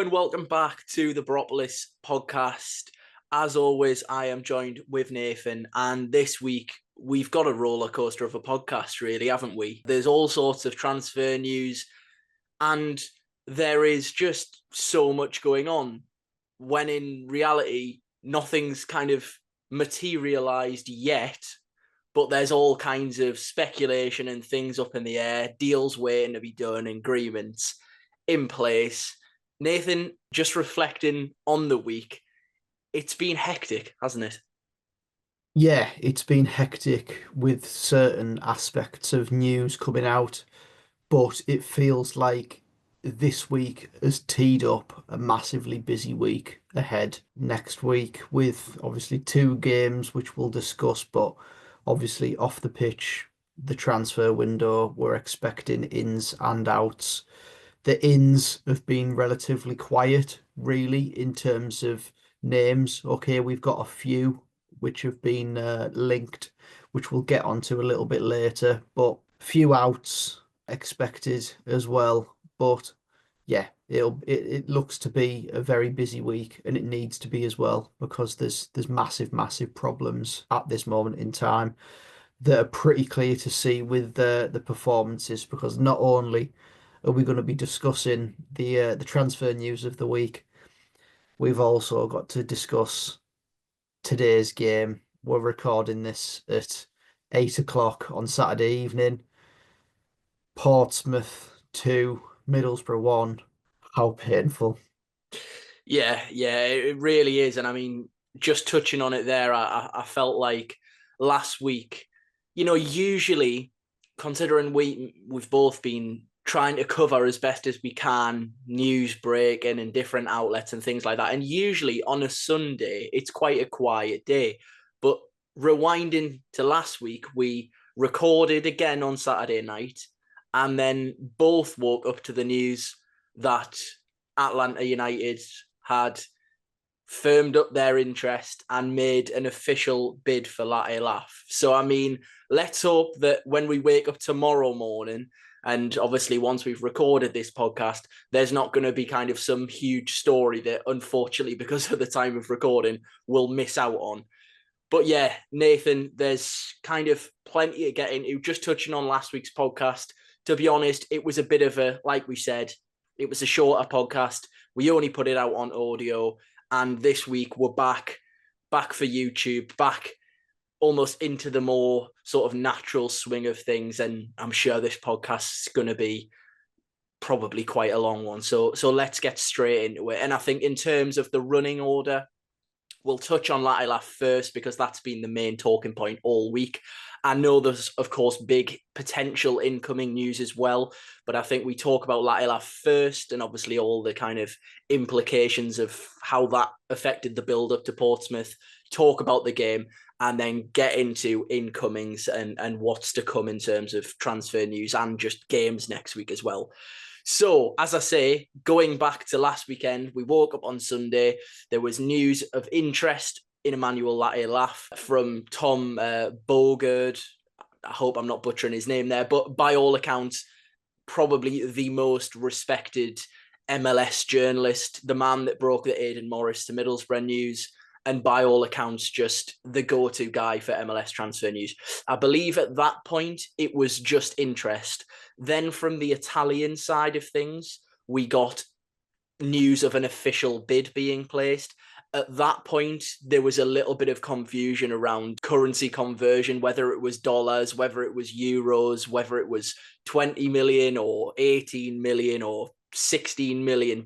and welcome back to the Boropolis podcast. As always, I am joined with Nathan, and this week we've got a roller coaster of a podcast, really, haven't we? There's all sorts of transfer news, and there is just so much going on, when in reality, nothing's kind of materialised yet, but there's all kinds of speculation and things up in the air, deals waiting to be done, agreements in place. Nathan, just reflecting on the week, it's been hectic, hasn't it? Yeah, it's been hectic with certain aspects of news coming out, but it feels like this week has teed up a massively busy week ahead next week with obviously two games which we'll discuss, but obviously off the pitch, the transfer window, we're expecting ins and outs. The ins have been relatively quiet, really, in terms of names. Okay, we've got a few which have been linked, which we'll get onto a little bit later, but few outs expected as well. But yeah, it looks to be a very busy week, and it needs to be as well because there's massive problems at this moment in time that are pretty clear to see with the performances, because not only are we going to be discussing the transfer news of the week, we've also got to discuss today's game. We're recording this at 8 o'clock on Saturday evening. Portsmouth 2, Middlesbrough 1. How painful. Yeah, it really is. And I mean, just touching on it there, I felt like last week, usually considering we've both been trying to cover as best as we can news breaking and different outlets and things like that. And usually on a Sunday, it's quite a quiet day. But rewinding to last week, we recorded again on Saturday night and then both woke up to the news that Atlanta United had firmed up their interest and made an official bid for Latte Lath. So, I mean, let's hope that when we wake up tomorrow morning, and obviously once we've recorded this podcast, there's not going to be kind of some huge story that, unfortunately, because of the time of recording, we'll miss out on. But yeah, Nathan, there's kind of plenty to get into. Just touching on last week's podcast, to be honest, it was a bit of a, like we said, it was a shorter podcast. We only put it out on audio. And this week we're back for YouTube, back almost into the more sort of natural swing of things. And I'm sure this podcast is going to be probably quite a long one. So let's get straight into it. And I think in terms of the running order, we'll touch on Latte Lath first because that's been the main talking point all week. I know there's, of course, big potential incoming news as well, but I think we talk about Latte Lath first and obviously all the kind of implications of how that affected the build-up to Portsmouth, talk about the game, and then get into incomings and what's to come in terms of transfer news and just games next week as well. So, as I say, going back to last weekend, we woke up on Sunday. There was news of interest in Emmanuel Latte Lath from Tom Bogard. I hope I'm not butchering his name there, but by all accounts, probably the most respected MLS journalist, the man that broke the Aidan Morris to Middlesbrough news, and by all accounts, just the go-to guy for MLS transfer news. I believe at that point, it was just interest. Then from the Italian side of things, we got news of an official bid being placed. At that point, there was a little bit of confusion around currency conversion, whether it was dollars, whether it was euros, whether it was 20 million or 18 million or $16 million.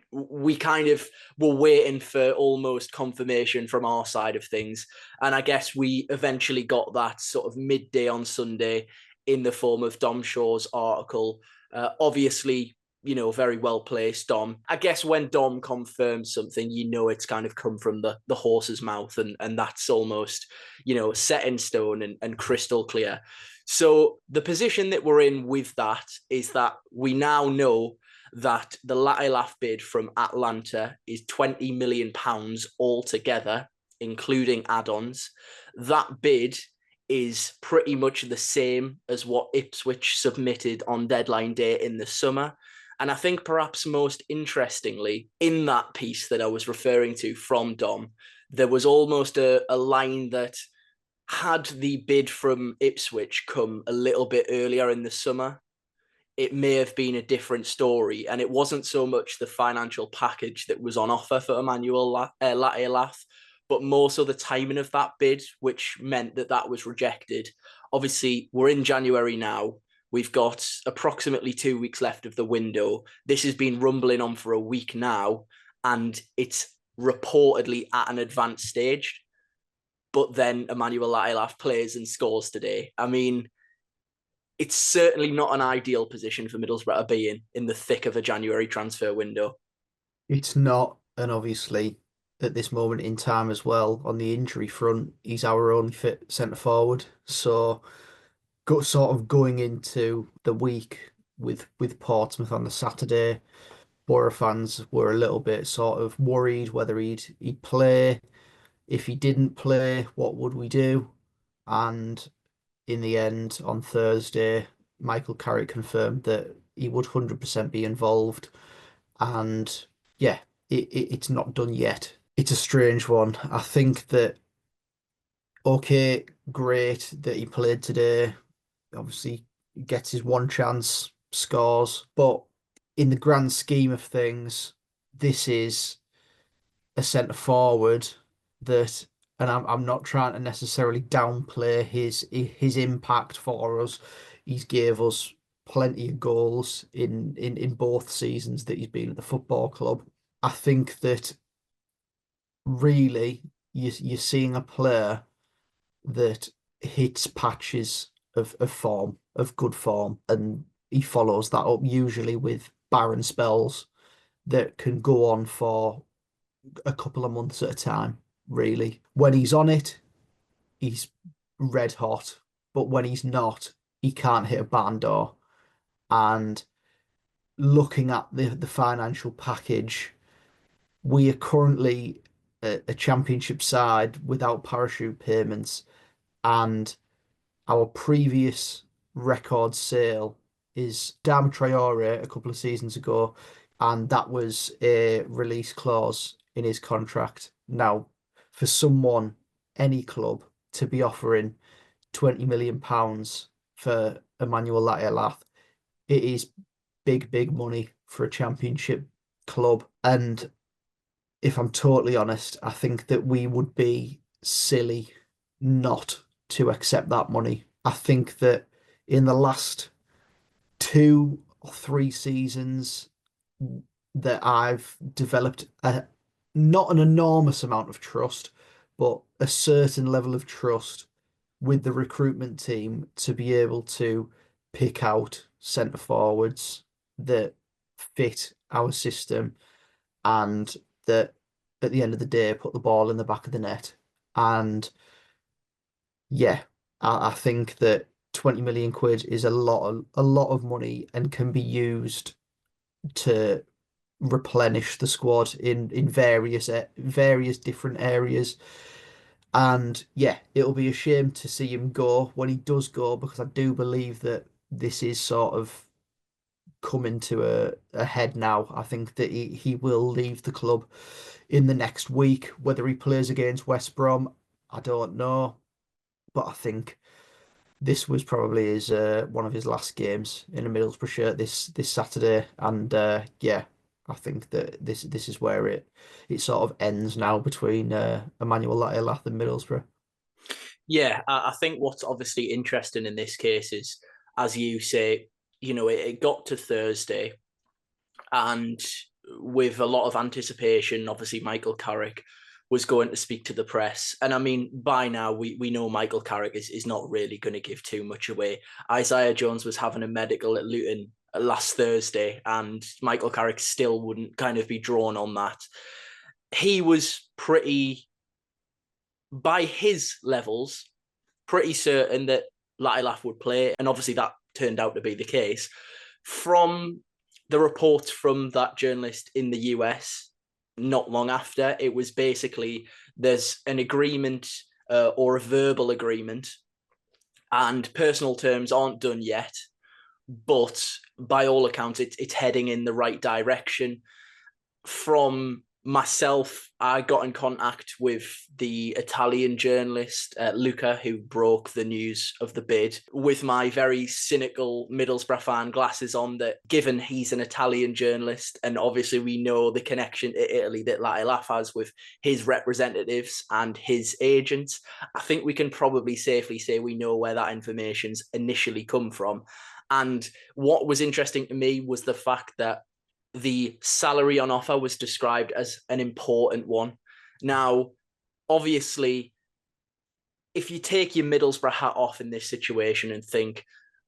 We kind of were waiting for almost confirmation from our side of things. And I guess we eventually got that sort of midday on Sunday in the form of Dom Shaw's article. Obviously, very well placed, Dom. I guess when Dom confirms something, it's kind of come from the horse's mouth, and that's almost, set in stone and crystal clear. So the position that we're in with that is that we now know that the Latte Lath bid from Atlanta is £20 million altogether, including add-ons. That bid is pretty much the same as what Ipswich submitted on deadline day in the summer. And I think perhaps most interestingly, in that piece that I was referring to from Dom, there was almost a line that had the bid from Ipswich come a little bit earlier in the summer, it may have been a different story. And it wasn't so much the financial package that was on offer for Emmanuel Latte Lath, but more so the timing of that bid, which meant that that was rejected. Obviously, we're in January now. We've got approximately 2 weeks left of the window. This has been rumbling on for a week now, and it's reportedly at an advanced stage. But then Emmanuel Latte Lath plays and scores today. I mean, it's certainly not an ideal position for Middlesbrough to be in the thick of a January transfer window. It's not, and obviously at this moment in time as well, on the injury front, he's our only fit centre forward. So sort of going into the week with Portsmouth on the Saturday, Boro fans were a little bit sort of worried whether he'd play. If he didn't play, what would we do? And in the end, on Thursday, Michael Carrick confirmed that he would 100% be involved. And yeah, it's not done yet. It's a strange one. I think that, okay, great that he played today. Obviously, gets his one chance, scores. But in the grand scheme of things, this is a centre forward that, and I'm not trying to necessarily downplay his impact for us. He's gave us plenty of goals in both seasons that he's been at the football club. I think that really you're seeing a player that hits patches of form, of good form, and he follows that up usually with barren spells that can go on for a couple of months at a time, really. When he's on it, he's red hot, but when he's not, he can't hit a barn door. And looking at the financial package, we are currently a championship side without parachute payments, and our previous record sale is Dama Traore a couple of seasons ago, and that was a release clause in his contract. Now, for someone, any club, to be offering £20 million for Emmanuel Latte Lath, it is big, big money for a championship club. And if I'm totally honest, I think that we would be silly not to accept that money. I think that in the last 2 or 3 seasons that I've developed not an enormous amount of trust, but a certain level of trust with the recruitment team to be able to pick out centre forwards that fit our system and that at the end of the day put the ball in the back of the net. And yeah, I think that 20 million quid is a lot of money and can be used to replenish the squad in various different areas. And yeah, it'll be a shame to see him go when he does go, because I do believe that this is sort of coming to a head now. I think that he will leave the club in the next week. Whether he plays against West Brom, I don't know. But I think this was probably his one of his last games in a Middlesbrough shirt this Saturday, and yeah, I think that this is where it sort of ends now between Emmanuel Latte Lath and Middlesbrough. Yeah, I think what's obviously interesting in this case is, as you say, it got to Thursday, and with a lot of anticipation, obviously Michael Carrick was going to speak to the press. And I mean, by now we know Michael Carrick is not really going to give too much away. Isaiah Jones was having a medical at Luton last Thursday, and Michael Carrick still wouldn't kind of be drawn on that. He was pretty, by his levels, pretty certain that Latte Lath would play. And obviously that turned out to be the case. From the reports from that journalist in the US, not long after, it was basically there's an agreement or a verbal agreement, and personal terms aren't done yet, but by all accounts, it's heading in the right direction. From myself, I got in contact with the Italian journalist Luca, who broke the news of the bid, with my very cynical Middlesbrough fan glasses on, that given he's an Italian journalist, and obviously we know the connection to Italy that Latte Lath has with his representatives and his agents, I think we can probably safely say we know where that information's initially come from. And what was interesting to me was the fact that the salary on offer was described as an important one. Now, obviously, if you take your Middlesbrough hat off in this situation and think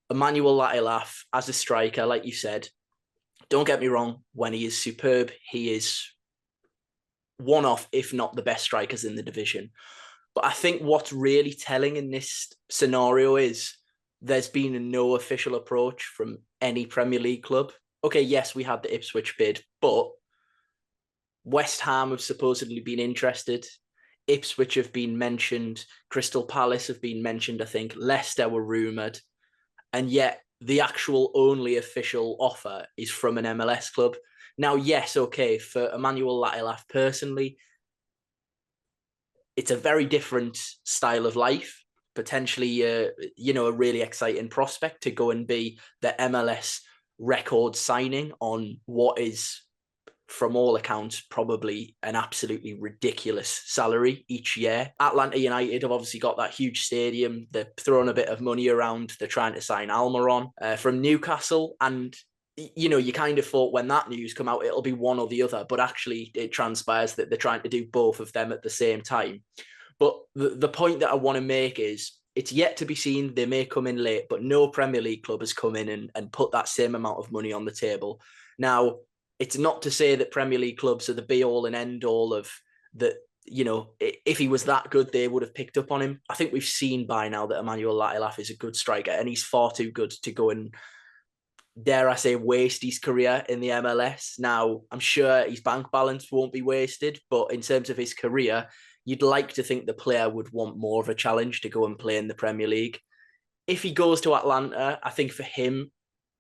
Emmanuel Latte Lath as a striker, like you said, don't get me wrong, when he is superb, he is one of, if not the best strikers in the division. But I think what's really telling in this scenario is there's been no official approach from any Premier League club. Okay, yes, we had the Ipswich bid, but West Ham have supposedly been interested. Ipswich have been mentioned. Crystal Palace have been mentioned, I think. Leicester were rumoured. And yet the actual only official offer is from an MLS club. Now, yes, okay, for Emmanuel Latte Lath personally, it's a very different style of life. Potentially, a really exciting prospect to go and be the MLS record signing on what is, from all accounts, probably an absolutely ridiculous salary each year. Atlanta United have obviously got that huge stadium. They're throwing a bit of money around. They're trying to sign Almiron from Newcastle. And, you kind of thought when that news come out, it'll be one or the other. But actually, it transpires that they're trying to do both of them at the same time. But the point that I want to make is, it's yet to be seen. They may come in late, but no Premier League club has come in and put that same amount of money on the table. Now, it's not to say that Premier League clubs are the be-all and end-all of that. If he was that good, they would have picked up on him. I think we've seen by now that Emmanuel Latte Lath is a good striker, and he's far too good to go and, dare I say, waste his career in the MLS. Now, I'm sure his bank balance won't be wasted, but in terms of his career, you'd like to think the player would want more of a challenge to go and play in the Premier League. If he goes to Atlanta, I think for him,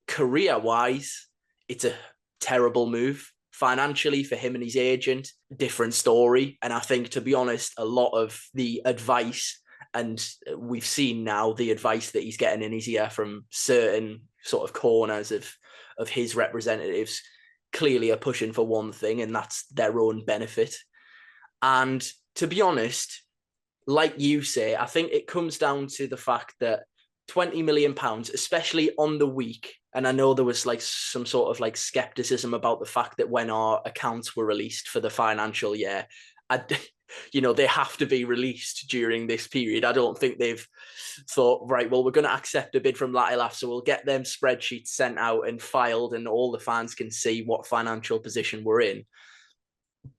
career-wise, it's a terrible move. Financially, for him and his agent, different story. And I think, to be honest, a lot of the advice, and we've seen now the advice that he's getting in his ear from certain sort of corners of his representatives, clearly are pushing for one thing, and that's their own benefit. And to be honest, like you say, I think it comes down to the fact that £20 million, especially on the week, and I know there was like some sort of like skepticism about the fact that when our accounts were released for the financial year, they have to be released during this period. I don't think they've thought, right, well, we're going to accept a bid from Latte Lath, so we'll get them spreadsheets sent out and filed, and all the fans can see what financial position we're in.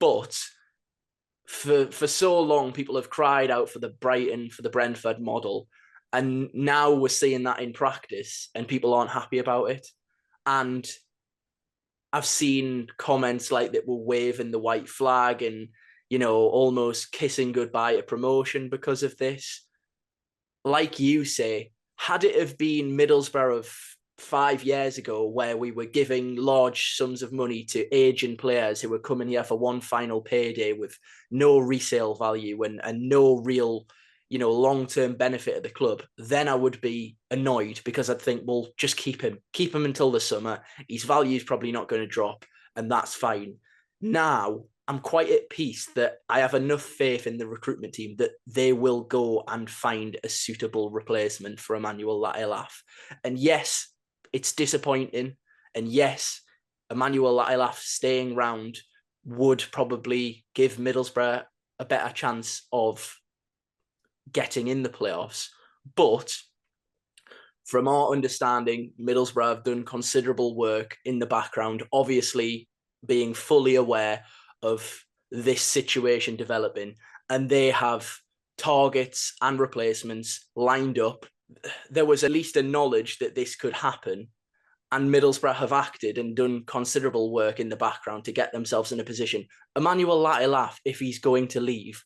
But for so long, people have cried out for the Brighton, for the Brentford model. And now we're seeing that in practice, and people aren't happy about it. And I've seen comments like that were waving the white flag and, almost kissing goodbye to promotion because of this. Like you say, had it have been Middlesbrough of 5 years ago, where we were giving large sums of money to aging players who were coming here for one final payday with no resale value and no real, long-term benefit of the club, then I would be annoyed, because I'd think, well, just keep him until the summer. His value is probably not going to drop, and that's fine. Now, I'm quite at peace that I have enough faith in the recruitment team that they will go and find a suitable replacement for Emmanuel Latte Lath. And yes, it's disappointing. And yes, Emmanuel Latte Lath staying round would probably give Middlesbrough a better chance of getting in the playoffs. But from our understanding, Middlesbrough have done considerable work in the background, obviously being fully aware of this situation developing, and they have targets and replacements lined up. There was at least a knowledge that this could happen, and Middlesbrough have acted and done considerable work in the background to get themselves in a position. Emmanuel Latte Lath, if he's going to leave,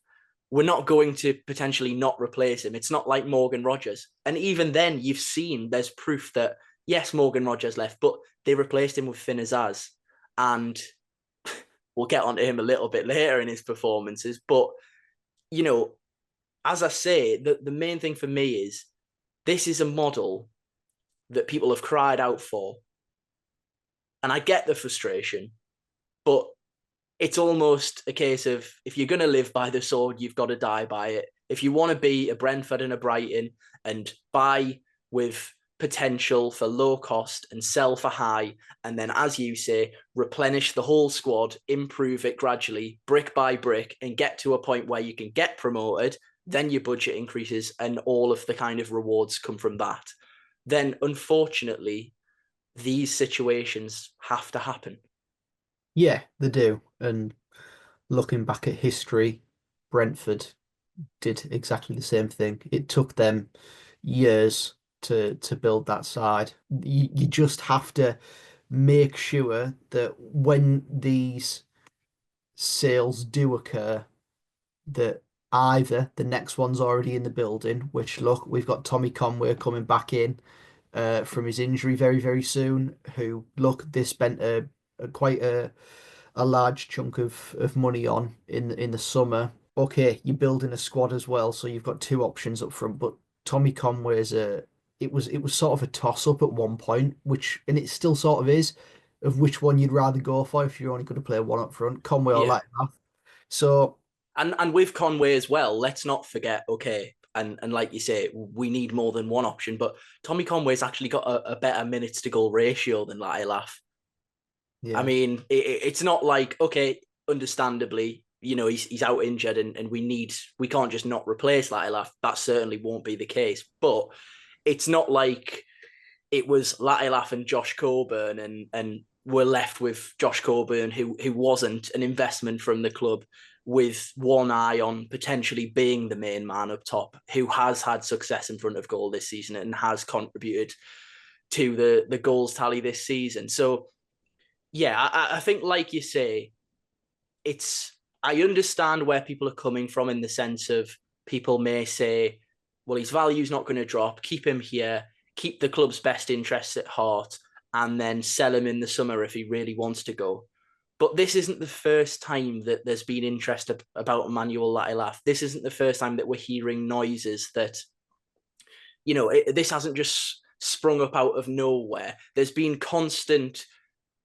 we're not going to potentially not replace him. It's not like Morgan Rogers. And even then, you've seen there's proof that yes, Morgan Rogers left, but they replaced him with Finn Azaz. And we'll get onto him a little bit later in his performances. But, you know, as I say, the main thing for me is this is a model that people have cried out for. And I get the frustration, but it's almost a case of if you're going to live by the sword, you've got to die by it. If you want to be a Brentford and a Brighton and buy with potential for low cost and sell for high, and then, as you say, replenish the whole squad, improve it gradually, brick by brick, and get to a point where you can get promoted, then your budget increases and all of the kind of rewards come from that. Then, unfortunately, these situations have to happen. Yeah, they do. And looking back at history, Brentford did exactly the same thing. It took them years to build that side. You just have to make sure that when these sales do occur, that either the next one's already in the building, which look, we've got Tommy Conway coming back in from his injury very, very soon, who look, they spent quite a large chunk of money on in the summer. Okay, you're building a squad as well, so you've got two options up front, but Tommy Conway's it was sort of a toss up at one point, which and it still sort of is, of which one you'd rather go for if you're only going to play one up front, Conway or Yeah. Latte Lath. So And with Conway as well, let's not forget, okay, and like you say, we need more than one option, but Tommy Conway's actually got a better minutes to goal ratio than Latte Lath. I yeah, mean, it's not like, okay, understandably, he's out injured and we can't just not replace Latte Lath. That certainly won't be the case. But it's not like it was Latte Lath and Josh Coburn and we're left with Josh Coburn, who wasn't an investment from the club, with one eye on potentially being the main man up top, who has had success in front of goal this season and has contributed to the goals tally this season. So yeah, I think like you say, it's I understand where people are coming from in the sense of people may say, well, his value's not going to drop, keep him here, keep the club's best interests at heart, and then sell him in the summer if he really wants to go. But this isn't the first time that there's been interest about Emmanuel Latte Lath. This isn't the first time that we're hearing noises that, this hasn't just sprung up out of nowhere. There's been constant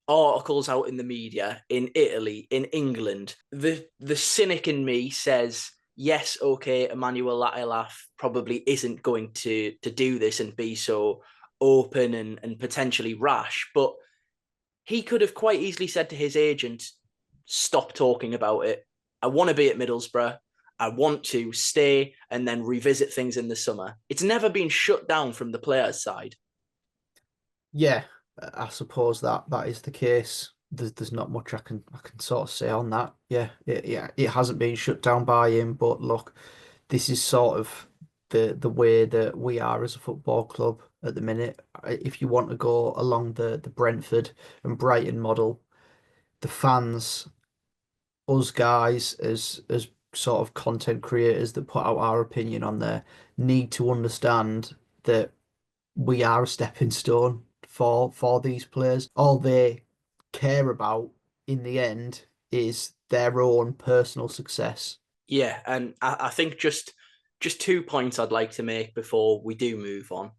articles out in the media in Italy, in England. The cynic in me says, yes, okay, Emmanuel Latte Lath probably isn't going to do this and be so open and potentially rash, but he could have quite easily said to his agent, stop talking about it. I want to be at Middlesbrough. I want to stay and then revisit things in the summer. It's never been shut down from the players' side. yeah, I suppose that is the case. There's not much I can sort of say on that. It hasn't been shut down by him, but look, this is sort of the way that we are as a football club at the minute. If you want to go along the Brentford and Brighton model, the fans, us guys as sort of content creators that put out our opinion on there, need to understand that we are a stepping stone for these players. All they care about in the end is their own personal success. Yeah, and I think just 2 points I'd like to make before we do move on.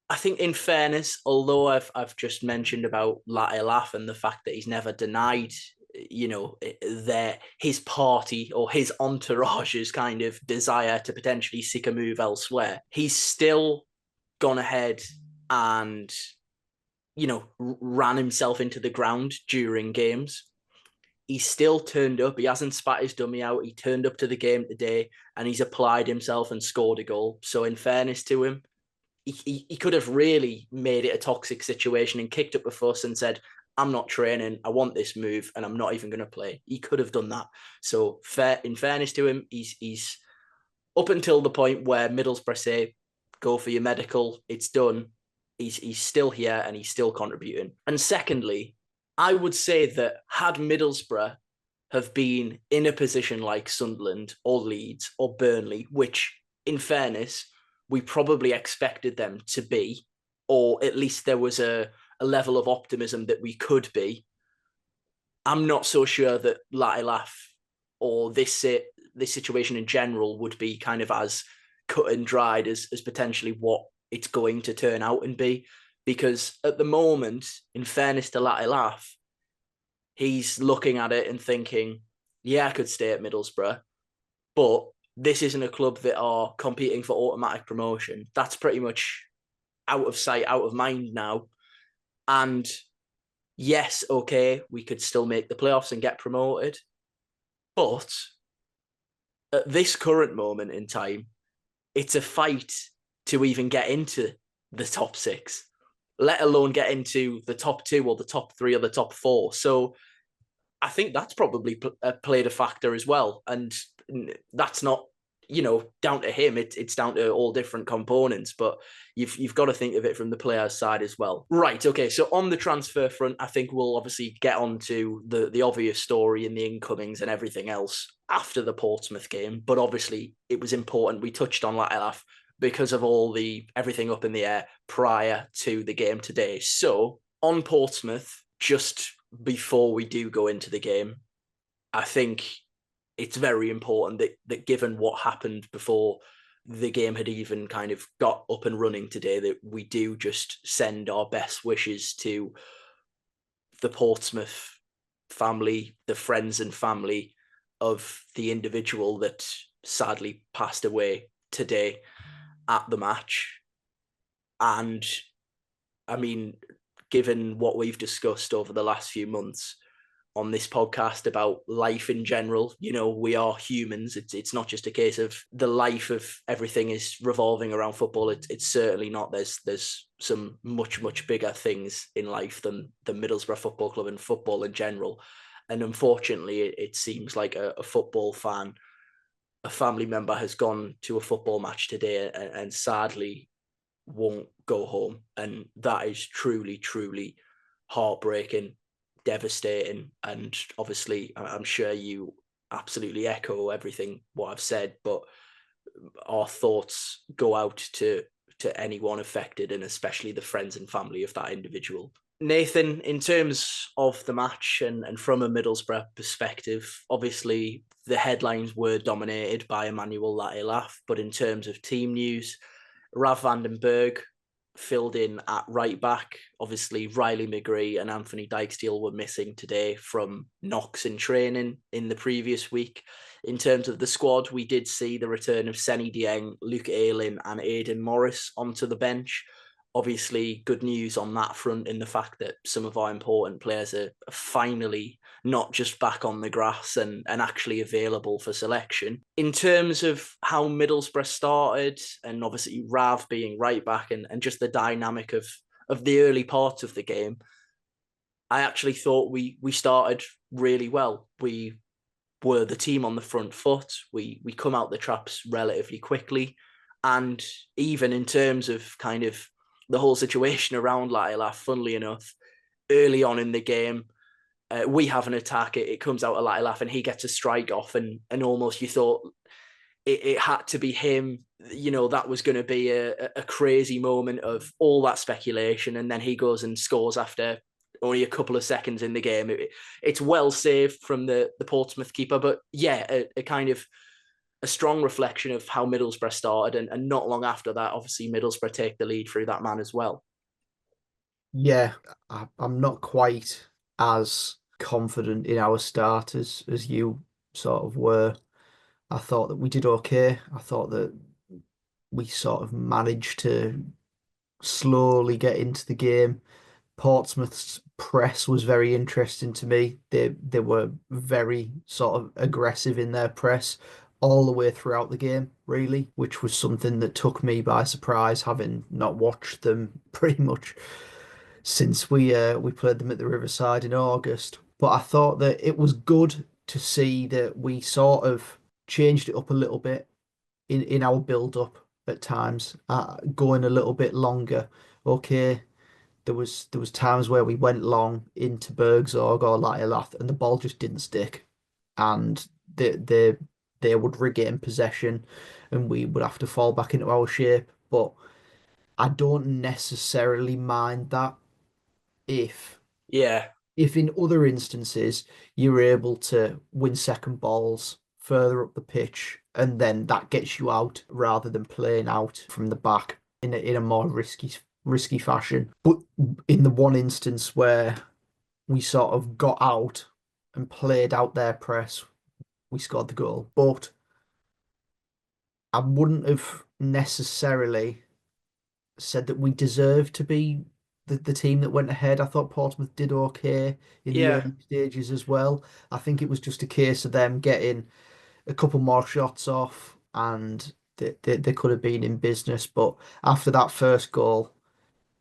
I think, in fairness, although I've just mentioned about Latte Lath and the fact that he's never denied, his party or his entourage's kind of desire to potentially seek a move elsewhere, he's still gone ahead and ran himself into the ground during games. He still turned up. He hasn't spat his dummy out. He turned up to the game today and he's applied himself and scored a goal. So, in fairness to him, he could have really made it a toxic situation and kicked up a fuss and said, I'm not training, I want this move, and I'm not even going to play. He could have done that. So, in fairness to him, he's up until the point where Middlesbrough say, go for your medical, it's done. He's still here and he's still contributing. And secondly, I would say that had Middlesbrough have been in a position like Sunderland or Leeds or Burnley, which, in fairness, we probably expected them to be, or at least there was a level of optimism that we could be. I'm not so sure that Latte Lath or this situation in general would be kind of as cut and dried as potentially what it's going to turn out and be. Because at the moment, in fairness to Latte Lath, he's looking at it and thinking, yeah, I could stay at Middlesbrough, but this isn't a club that are competing for automatic promotion. That's pretty much out of sight, out of mind now. And yes, okay, we could still make the playoffs and get promoted. But at this current moment in time, it's a fight to even get into the top six, let alone get into the top two or the top three or the top four. So I think that's probably played a factor as well. And that's not, down to him. It's down to all different components, but you've got to think of it from the player's side as well. Right. Okay. So on the transfer front, I think we'll obviously get on to the obvious story and the incomings and everything else after the Portsmouth game. But obviously it was important. We touched on Latte Lath because of everything up in the air prior to the game today. So on Portsmouth, just before we do go into the game, I think it's very important that given what happened before the game had even kind of got up and running today, that we do just send our best wishes to the Portsmouth family, the friends and family of the individual that sadly passed away today at the match. And I mean, given what we've discussed over the last few months on this podcast about life in general, we are humans. It's not just a case of the life of everything is revolving around football. It's certainly not. There's some much, much bigger things in life than the Middlesbrough Football Club and football in general. And unfortunately, it seems like a football fan, a family member has gone to a football match today and sadly won't go home. And that is truly, truly heartbreaking, devastating. And obviously, I'm sure you absolutely echo everything what I've said, but our thoughts go out to anyone affected, and especially the friends and family of that individual. Nathan, in terms of the match and from a Middlesbrough perspective, obviously the headlines were dominated by Emmanuel Latte Lath, but in terms of team news, Rav van den Berg filled in at right back. Obviously, Riley McGree and Anthony Dijksteel were missing today from knocks in training in the previous week. In terms of the squad, we did see the return of Seny Dieng, Luke Ayling and Aidan Morris onto the bench. Obviously, good news on that front in the fact that some of our important players are finally not just back on the grass and actually available for selection. In terms of how Middlesbrough started, and obviously Rav being right back and just the dynamic of the early parts of the game, I actually thought we started really well. We were the team on the front foot. We come out the traps relatively quickly. And even in terms of kind of the whole situation around Latte Lath, funnily enough, early on in the game, we have an attack. It comes out of Latte Lath and he gets a strike off, and almost you thought it had to be him. That was going to be a crazy moment of all that speculation, and then he goes and scores after only a couple of seconds in the game. It's well saved from the Portsmouth keeper, but yeah, a kind of a strong reflection of how Middlesbrough started, and not long after that, obviously Middlesbrough take the lead through that man as well. Yeah, I'm not quite as confident in our start as you sort of were. I thought that we did okay. I thought that we sort of managed to slowly get into the game. Portsmouth's press was very interesting to me. They were very sort of aggressive in their press all the way throughout the game, really, which was something that took me by surprise, having not watched them pretty much since we played them at the Riverside in August. But I thought that it was good to see that we sort of changed it up a little bit in our build up at times, going a little bit longer. Okay, there was times where we went long into Bergzorg or Latte Lath and the ball just didn't stick, and they would regain possession, and we would have to fall back into our shape. But I don't necessarily mind that if Yeah, in other instances you're able to win second balls further up the pitch and then that gets you out rather than playing out from the back in a more risky fashion. But in the one instance where we sort of got out and played out their press, we scored the goal. But I wouldn't have necessarily said that we deserved to be the team that went ahead. I thought Portsmouth did okay in the yeah, early stages as well. I think it was just a case of them getting a couple more shots off and they could have been in business. But after that first goal,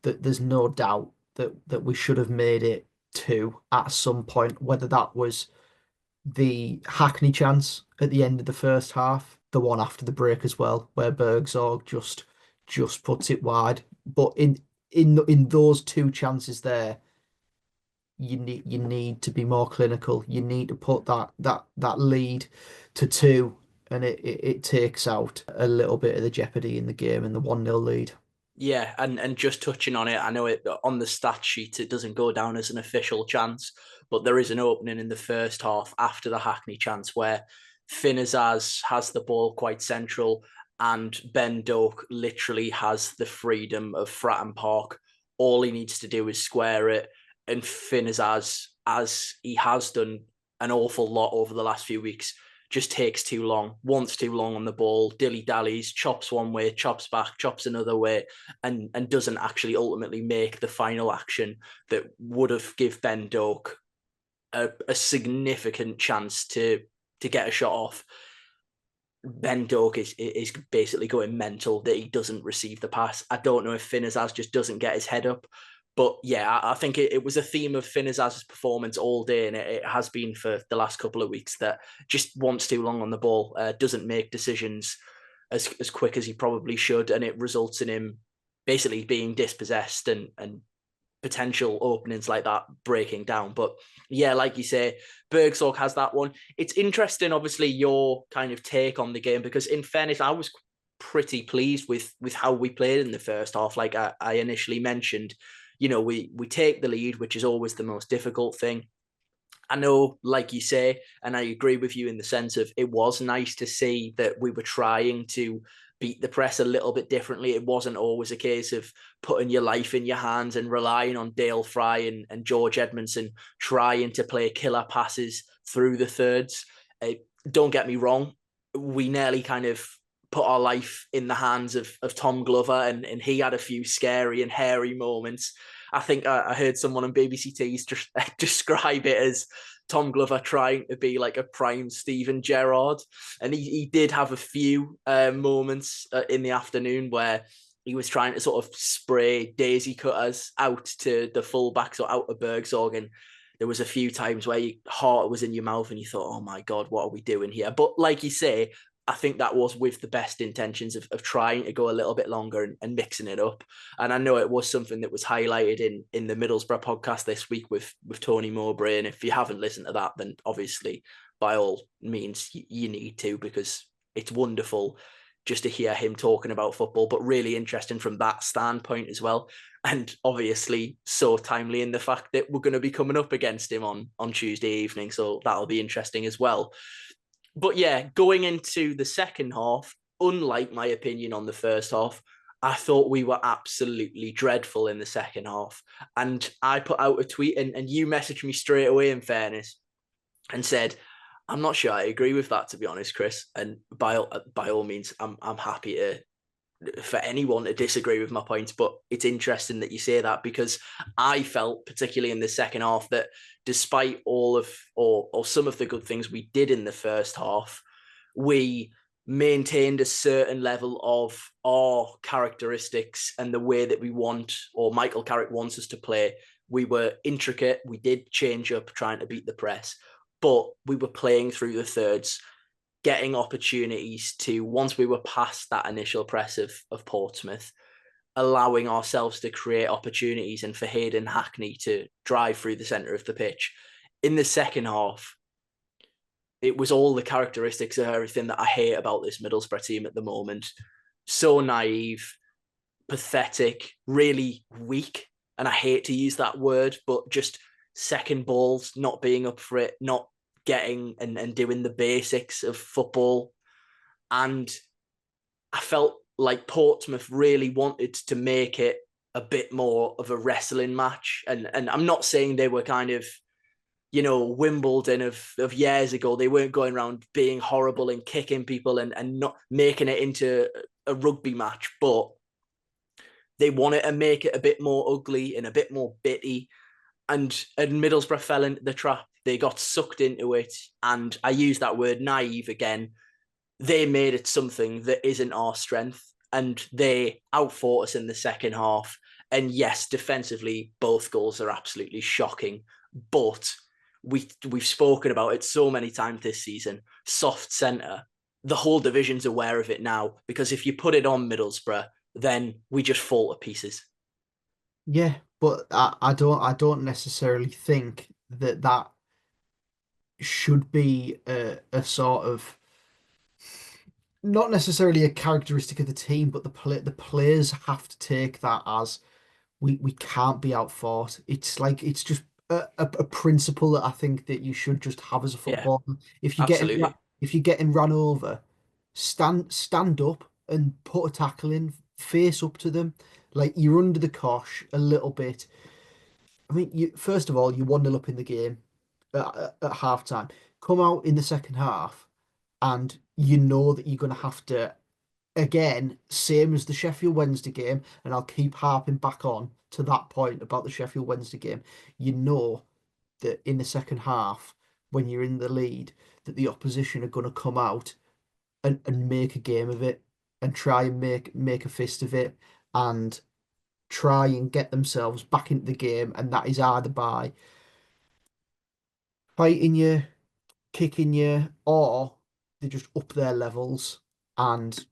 there's no doubt that we should have made it two at some point, whether that was the Hackney chance at the end of the first half, the one after the break as well, where Bergsorg just puts it wide. But in those two chances there, you need to be more clinical. You need to put that lead to two, and it takes out a little bit of the jeopardy in the game and the 1-0 lead. yeah. And just touching on it, I know it on the stat sheet it doesn't go down as an official chance, but there is an opening in the first half after the Hackney chance where Finn Azaz has the ball quite central, and Ben Doak literally has the freedom of Fratton Park. All he needs to do is square it, and Finn Azaz, as he has done an awful lot over the last few weeks, just takes too long, wants too long on the ball, dilly dallies, chops one way, chops back, chops another way, and doesn't actually ultimately make the final action that would have give Ben Doak a significant chance to get a shot off. Ben Doak is basically going mental that he doesn't receive the pass. I don't know if Finn Azaz just doesn't get his head up. But yeah, I think it was a theme of Finn Azaz's performance all day, and it has been for the last couple of weeks, that just wants too long on the ball, doesn't make decisions as quick as he probably should, and it results in him basically being dispossessed and potential openings like that breaking down. But yeah, like you say, Bergsorg has that one. It's interesting, obviously, your kind of take on the game, because in fairness, I was pretty pleased with how we played in the first half. Like I initially mentioned, we take the lead, which is always the most difficult thing. I know, like you say, and I agree with you in the sense of it was nice to see that we were trying to beat the press a little bit differently. It wasn't always a case of putting your life in your hands and relying on Dale Fry and George Edmondson trying to play killer passes through the thirds. Don't get me wrong, we nearly kind of put our life in the hands of Tom Glover, and he had a few scary and hairy moments. I think I heard someone on BBC T's just describe it as Tom Glover trying to be like a prime Steven Gerrard. And he did have a few moments in the afternoon where he was trying to sort of spray daisy cutters out to the fullbacks or out of Bergsorg. And there was a few times where your heart was in your mouth and you thought, oh my God, what are we doing here? But like you say, I think that was with the best intentions of trying to go a little bit longer and mixing it up. And I know it was something that was highlighted in the Middlesbrough podcast this week with Tony Mowbray. And if you haven't listened to that, then obviously, by all means, you need to, because it's wonderful just to hear him talking about football, but really interesting from that standpoint as well. And obviously so timely in the fact that we're going to be coming up against him on Tuesday evening. So that'll be interesting as well. But yeah, going into the second half, unlike my opinion on the first half, I thought we were absolutely dreadful in the second half. And I put out a tweet and you messaged me straight away, in fairness, and said, I'm not sure I agree with that, to be honest, Chris. And by all means, I'm happy for anyone to disagree with my points, but it's interesting that you say that, because I felt, particularly in the second half, that despite all of or some of the good things we did in the first half, we maintained a certain level of our characteristics and the way that we want, or Michael Carrick wants us to play. We were intricate. We did change up trying to beat the press, but we were playing through the thirds, getting opportunities to, once we were past that initial press of Portsmouth, allowing ourselves to create opportunities and for Hayden Hackney to drive through the centre of the pitch. In the second half, it was all the characteristics of everything that I hate about this Middlesbrough team at the moment. So naive, pathetic, really weak. And I hate to use that word, but just second balls, not being up for it, not getting and doing the basics of football. And I felt like Portsmouth really wanted to make it a bit more of a wrestling match. And I'm not saying they were kind of, Wimbledon of years ago. They weren't going around being horrible and kicking people and not making it into a rugby match, but they wanted to make it a bit more ugly and a bit more bitty. And Middlesbrough fell into the trap. They got sucked into it. And I use that word naive again. They made it something that isn't our strength. And they outfought us in the second half. And yes, defensively, both goals are absolutely shocking. But we've spoken about it so many times this season. Soft centre. The whole division's aware of it now, because if you put it on Middlesbrough, then we just fall to pieces. Yeah, but I don't necessarily think that should be a sort of, not necessarily a characteristic of the team, but the players have to take that as we can't be outfought. It's like it's just a principle that I think that you should just have as a Yeah, footballer. If you get absolutely. if you're getting run over, stand up and put a tackle in, face up to them. Like you're under the cosh a little bit. I mean, you first of all, you're 1-0 up in the game at half time. Come out in the second half, and you know that you're going to have to, again, same as the Sheffield Wednesday game, and I'll keep harping back on to that point about the Sheffield Wednesday game. You know that in the second half, when you're in the lead, that the opposition are going to come out and make a game of it and try and make a fist of it and try and get themselves back into the game, and that is either by fighting you, kicking you, or they just up their levels. And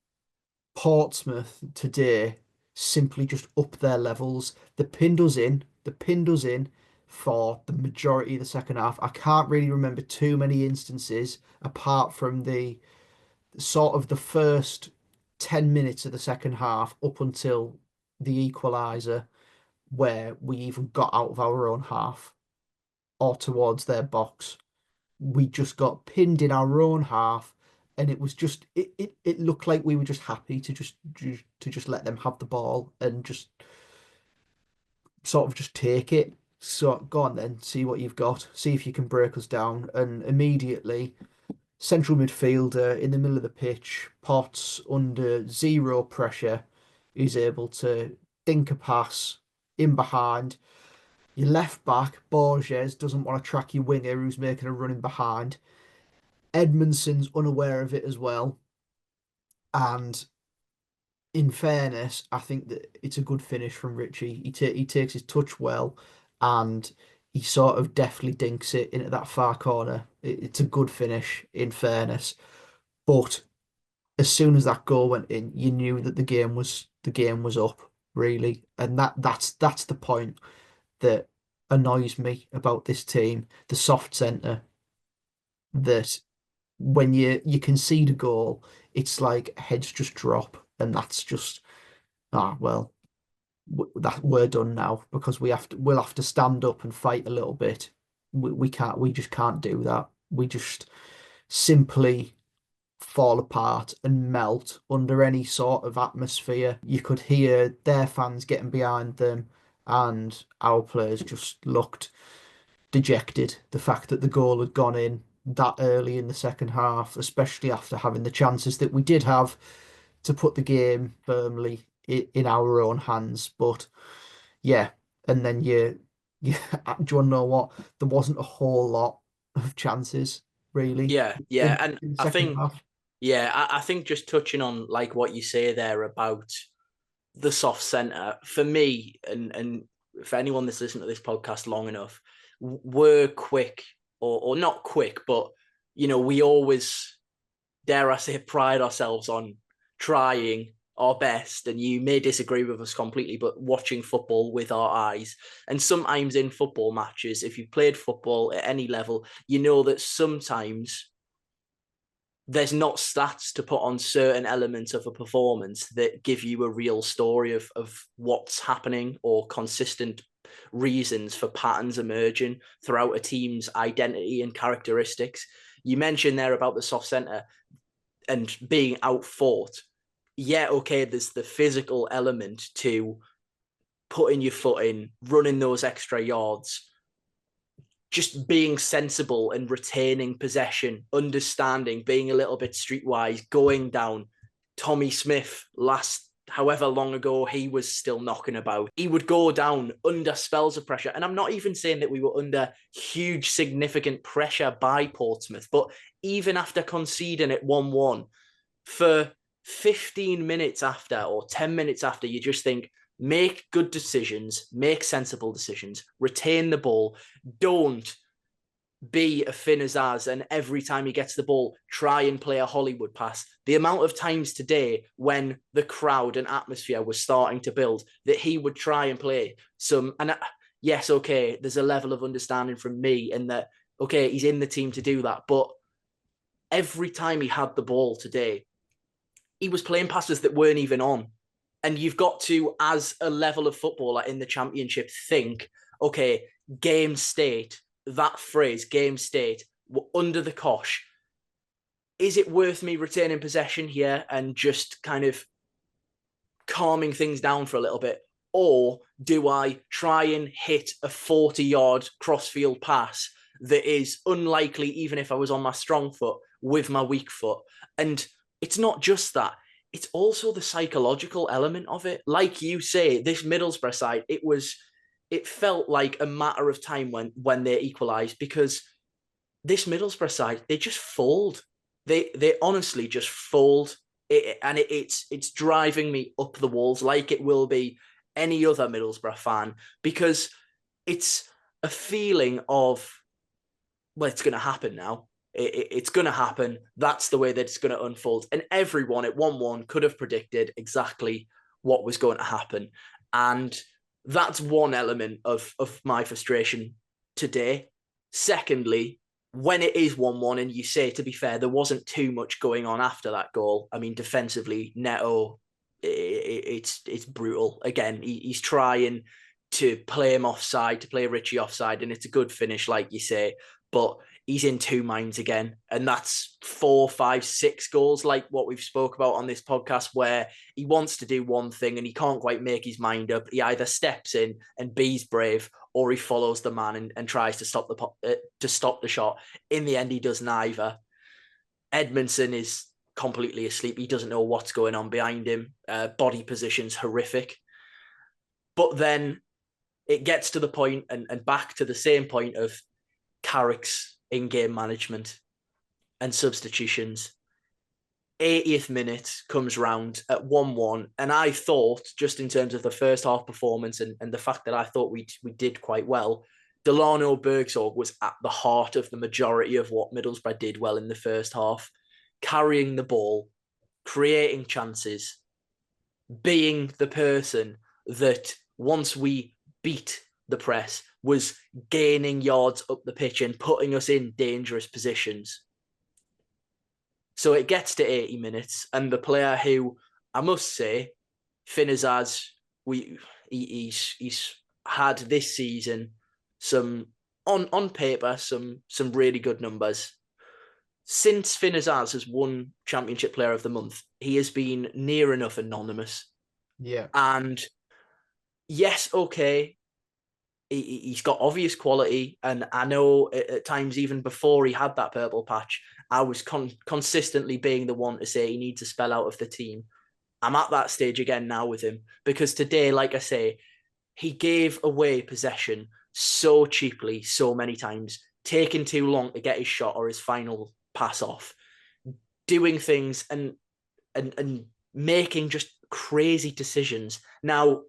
Portsmouth today simply just up their levels. The pinned us in for the majority of the second half. I can't really remember too many instances apart from the sort of the first 10 minutes of the second half up until the equaliser where we even got out of our own half or towards their box. We just got pinned in our own half, and it was just it looked like we were just happy to just let them have the ball and just sort of just take it. So go on then, see what you've got, see if you can break us down. And immediately, central midfielder in the middle of the pitch, Potts under zero pressure, is able to dink a pass in behind. Your left back, Borges, doesn't want to track your winger who's making a run in behind. Edmondson's unaware of it as well. And in fairness, I think that it's a good finish from Richie. He takes his touch well, and he sort of deftly dinks it into that far corner. It's a good finish, in fairness. But as soon as that goal went in, you knew that the game was up, really. And that's the point that annoys me about this team, the soft centre, that when you concede a goal, it's like heads just drop, and that's just well, that we're done now because we'll have to stand up and fight a little bit. We just can't do that. We just simply fall apart and melt under any sort of atmosphere. You could hear their fans getting behind them, and our players just looked dejected. The fact that the goal had gone in that early in the second half, especially after having the chances that we did have to put the game firmly in our own hands. But yeah, and then do you want to know what? There wasn't a whole lot of chances really Yeah, yeah. in, And in the I second think, half. yeah, I think just touching on like what you say there about the soft centre, for me, and for anyone that's listened to this podcast long enough, we're quick or not quick, but we always, dare I say, pride ourselves on trying our best. And you may disagree with us completely, but watching football with our eyes. And sometimes in football matches, if you've played football at any level, you know that sometimes there's not stats to put on certain elements of a performance that give you a real story of what's happening or consistent reasons for patterns emerging throughout a team's identity and characteristics. You mentioned there about the soft centre and being outfought. Yeah, okay, there's the physical element to putting your foot in, running those extra yards, just being sensible and retaining possession, understanding, being a little bit streetwise, going down. Tommy Smith, last however long ago he was still knocking about, he would go down under spells of pressure. And I'm not even saying that we were under huge, significant pressure by Portsmouth, but even after conceding at 1-1, for 15 minutes after or 10 minutes after, you just think, make good decisions, make sensible decisions, retain the ball. Don't be a Finn Azaz and every time he gets the ball, try and play a Hollywood pass. The amount of times today when the crowd and atmosphere was starting to build that he would try and play some, and yes, okay, there's a level of understanding from me and that, okay, he's in the team to do that. But every time he had the ball today, he was playing passes that weren't even on. And you've got to, as a level of footballer in the Championship, think, okay, game state, that phrase, game state, under the cosh, is it worth me retaining possession here and just kind of calming things down for a little bit? Or do I try and hit a 40-yard crossfield pass that is unlikely, even if I was on my strong foot, with my weak foot? And it's not just that. It's also the psychological element of it. Like you say, this Middlesbrough side, it felt like a matter of time when they equalised, because this Middlesbrough side, they just fold. They honestly just fold. It's driving me up the walls, like it will be any other Middlesbrough fan, because it's a feeling of, well, it's going to happen now. It's going to happen. That's the way that it's going to unfold. And everyone at 1-1 could have predicted exactly what was going to happen. And that's one element of my frustration today. Secondly, when it is 1-1 and you say, to be fair, there wasn't too much going on after that goal. I mean, defensively, Neto, it's brutal. Again, he's trying to play him offside, to play Richie offside, and it's a good finish, like you say. But he's in two minds again. And that's 4, 5, 6 goals, like what we've spoke about on this podcast, where he wants to do one thing and he can't quite make his mind up. He either steps in and be's brave, or he follows the man and tries to stop the shot. In the end, he does neither. Edmondson is completely asleep. He doesn't know what's going on behind him. Body position's horrific. But then it gets to the point, and back to the same point of Carrick's in-game management and substitutions. 80th minute comes round at 1-1, and I thought, just in terms of the first half performance and the fact that I thought we did quite well, Delano Bergsorg was at the heart of the majority of what Middlesbrough did well in the first half, carrying the ball, creating chances, being the person that once we beat the press was gaining yards up the pitch and putting us in dangerous positions. So it gets to 80 minutes, and the player who, I must say, Finn Azaz, he's had this season some, on paper, some really good numbers. Since Finn Azaz has won Championship Player of the Month, he has been near enough anonymous. Yeah. And yes, okay, he's got obvious quality, and I know at times, even before he had that purple patch, I was consistently being the one to say he needs a spell out of the team. I'm at that stage again now with him, because today, like I say, he gave away possession so cheaply, so many times, taking too long to get his shot or his final pass off, doing things and making just crazy decisions. Now,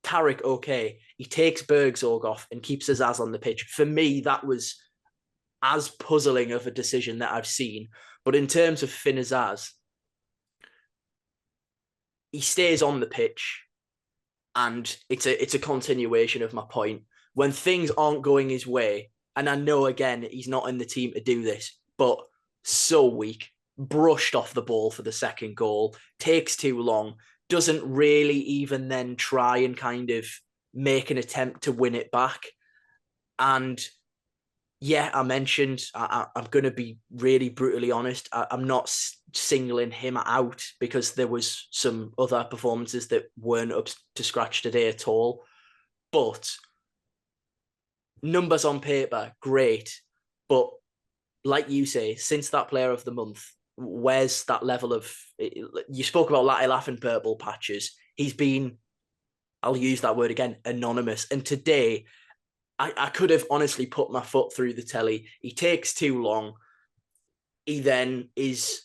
Carrick, okay, he takes Bergsorg off and keeps Azaz on the pitch. For me, that was as puzzling of a decision that I've seen. But in terms of Finn Azaz, he stays on the pitch, and it's a continuation of my point. When things aren't going his way, and I know, again, he's not in the team to do this, but so weak. brushed off the ball for the second goal, takes too long, doesn't really even then try and kind of make an attempt to win it back. And yeah, I mentioned, I'm going to be really brutally honest. I'm not singling him out because there was some other performances that weren't up to scratch today at all. But numbers on paper, great. But like you say, since that player of the month, where's that level of... You spoke about Latte Lath and purple patches. He's been, I'll use that word again, anonymous. And today, I could have honestly put my foot through the telly. He takes too long. He then is...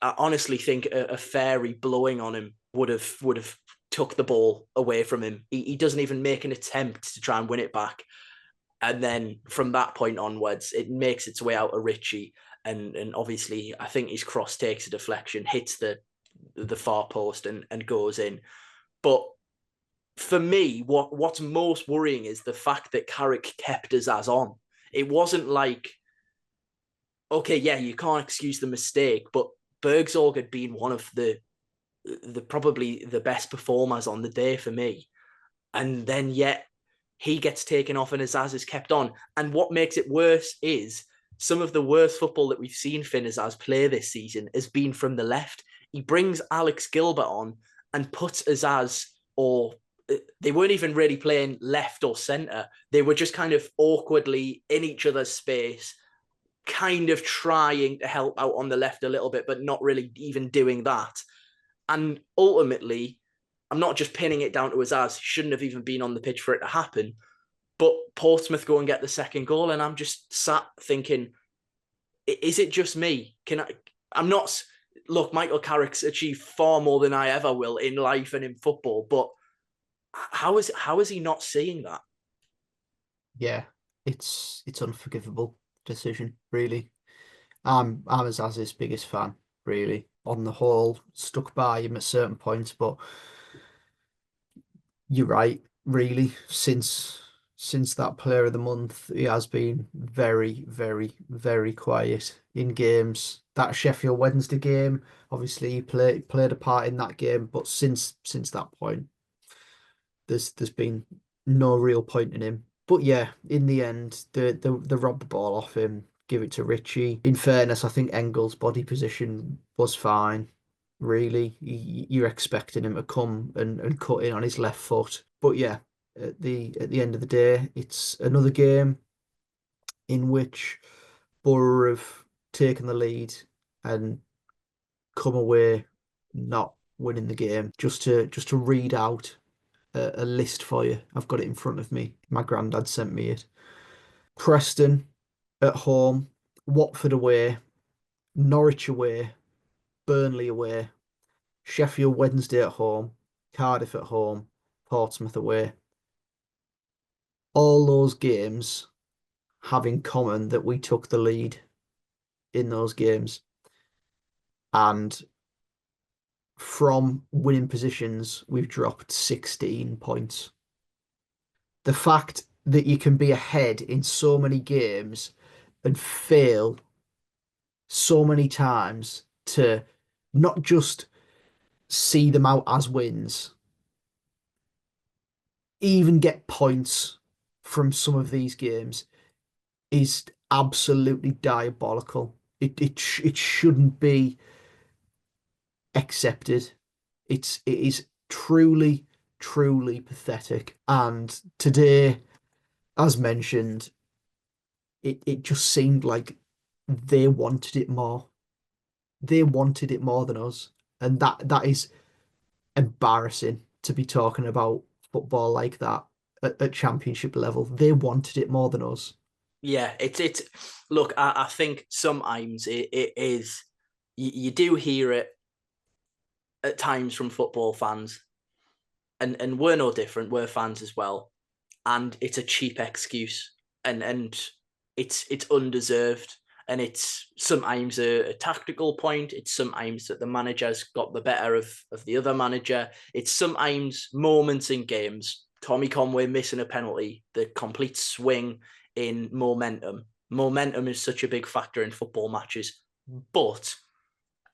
I honestly think a fairy blowing on him would have took the ball away from him. He doesn't even make an attempt to try and win it back. And then from that point onwards, it makes its way out of Richie. And obviously, I think his cross takes a deflection, hits the far post and goes in. But for me, what's most worrying is the fact that Carrick kept his ass on. It wasn't like, okay, yeah, you can't excuse the mistake, but Bergsorg had been one of the probably the best performers on the day for me. And then yet he gets taken off and his ass is kept on. And what makes it worse is some of the worst football that we've seen Finn Azaz play this season has been from the left. He brings Alex Gilbert on and puts Azaz, or they weren't even really playing left or centre. They were just kind of awkwardly in each other's space, kind of trying to help out on the left a little bit, but not really even doing that. And ultimately, I'm not just pinning it down to Azaz. He shouldn't have even been on the pitch for it to happen. But Portsmouth go and get the second goal, and I'm just sat thinking, is it just me? I'm not... Look, Michael Carrick's achieved far more than I ever will in life and in football, but how is he not seeing that? Yeah, it's unforgivable decision, really. I'm Azaz's biggest fan, really. On the whole, stuck by him at certain points, but you're right, really. Since that player of the month, he has been very, very, very quiet in games. That Sheffield Wednesday game, obviously he played a part in that game, but since that point, there's been no real point in him. But yeah, in the end, they robbed the ball off him, give it to Richie. In fairness, I think Engel's body position was fine. Really, you're expecting him to come and cut in on his left foot. But yeah, at the end of the day, it's another game in which Boro have taken the lead and come away not winning the game. Just to read out a list for you. I've got it in front of me. My granddad sent me it. Preston at home, Watford away, Norwich away, Burnley away, Sheffield Wednesday at home, Cardiff at home, Portsmouth away. All those games have in common that we took the lead in those games. And from winning positions, we've dropped 16 points. The fact that you can be ahead in so many games and fail so many times to not just see them out as wins, even get points from some of these games is absolutely diabolical. It shouldn't be accepted. It is truly, truly pathetic. And today, as mentioned, it just seemed like they wanted it more. They wanted it more than us. And that is embarrassing to be talking about football like that at championship level. They wanted it more than us. Yeah, it's look, I think sometimes it is, you do hear it at times from football fans, and we're no different, we're fans as well. And it's a cheap excuse, and it's undeserved. And it's sometimes a tactical point. It's sometimes that the manager's got the better of the other manager. It's sometimes moments in games. Tommy Conway missing a penalty, the complete swing in momentum. Momentum is such a big factor in football matches But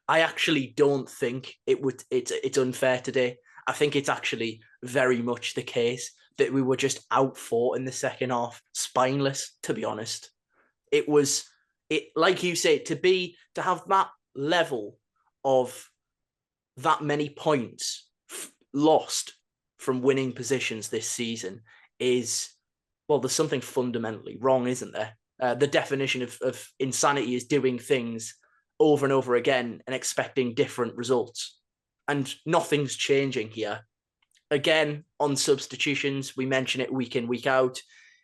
I actually don't think it's unfair today. I think it's actually very much the case that we were just outfought in the second half, spineless, to be honest. It was it like you say, to have that level of that many points lost from winning positions this season is, well, there's something fundamentally wrong, isn't there? The definition of insanity is doing things over and over again and expecting different results. And nothing's changing here. Again, on substitutions, we mention it week in, week out.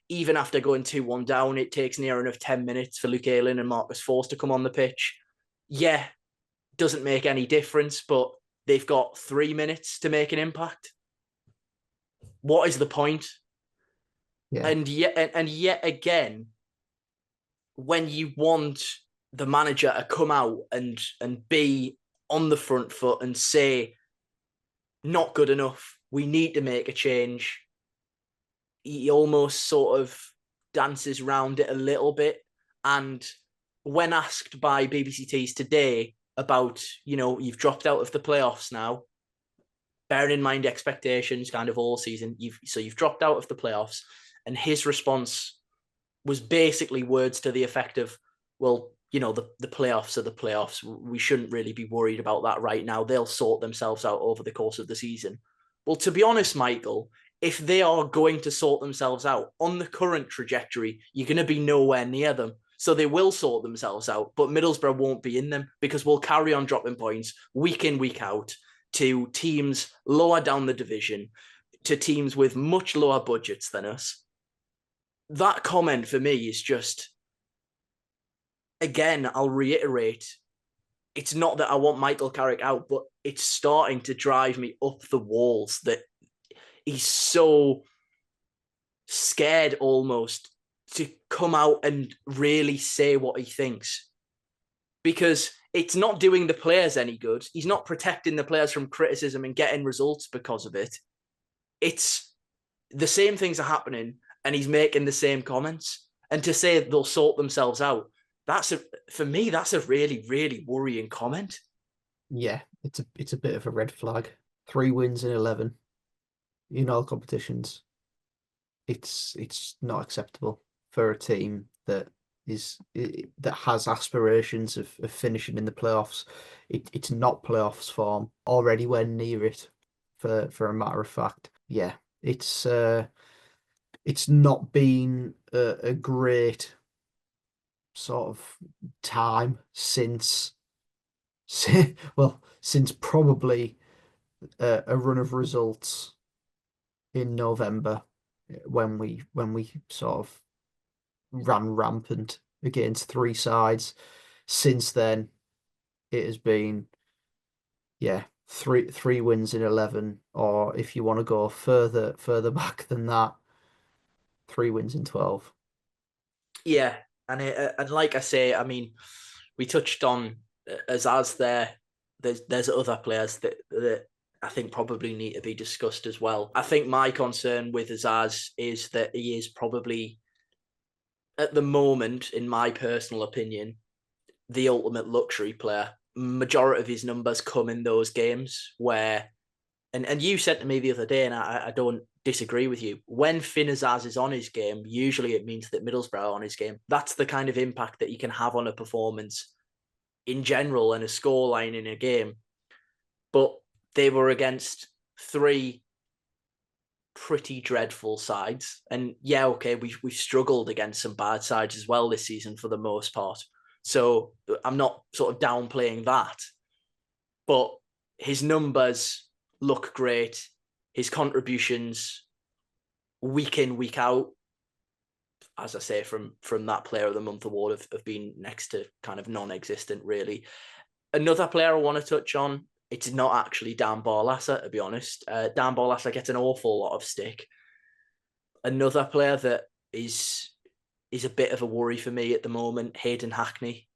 Even after going 2-1 down, it takes near enough 10 minutes for Luke Ayling and Marcus Forss to come on the pitch. Yeah, doesn't make any difference, but they've got 3 minutes to make an impact. What is the point? Yeah. And yet again, when you want the manager to come out and be on the front foot and say, not good enough, we need to make a change, he almost sort of dances around it a little bit. And when asked by BBC Tees today about, you've dropped out of the playoffs now, bearing in mind expectations kind of all season, you've dropped out of the playoffs, and his response was basically words to the effect of, well, the playoffs are the playoffs. We shouldn't really be worried about that right now. They'll sort themselves out over the course of the season. Well, to be honest, Michael, if they are going to sort themselves out on the current trajectory, you're going to be nowhere near them. So they will sort themselves out, but Middlesbrough won't be in them because we'll carry on dropping points week in, week out to teams lower down the division, to teams with much lower budgets than us. That comment for me is just, again, I'll reiterate, it's not that I want Michael Carrick out, but it's starting to drive me up the walls that he's so scared almost to come out and really say what he thinks. Because it's not doing the players any good. He's not protecting the players from criticism and getting results because of it. It's the same things are happening and he's making the same comments. And to say they'll sort themselves out, for me, that's a really, really worrying comment. Yeah, it's a bit of a red flag. 3 wins in 11 in all competitions. It's not acceptable for a team that has aspirations of finishing in the playoffs. It's not playoffs form. Already we're near it for a matter of fact. Yeah, it's not been a great sort of time since since probably a run of results in November when we sort of ran rampant against 3 sides. Since then, it has been, yeah, three wins in 11, or if you want to go further back than that, 3 wins in 12. Yeah, and like I say, I mean, we touched on Azaz there. There's other players that I think probably need to be discussed as well. I think my concern with Azaz is that he is probably, at the moment, in my personal opinion, the ultimate luxury player. Majority of his numbers come in those games where, and you said to me the other day, and I don't disagree with you, when Finn Azaz is on his game, usually it means that Middlesbrough are on his game. That's the kind of impact that he can have on a performance in general and a scoreline in a game. But they were against 3 pretty dreadful sides. And yeah, okay, we've struggled against some bad sides as well this season for the most part. So I'm not sort of downplaying that. But his numbers look great. His contributions week in, week out, as I say, from that Player of the Month award have been next to kind of non-existent, really. Another player I want to touch on, it's not actually Dan Barlaser, to be honest. Dan Barlaser gets an awful lot of stick. Another player that is a bit of a worry for me at the moment, Hayden Hackney.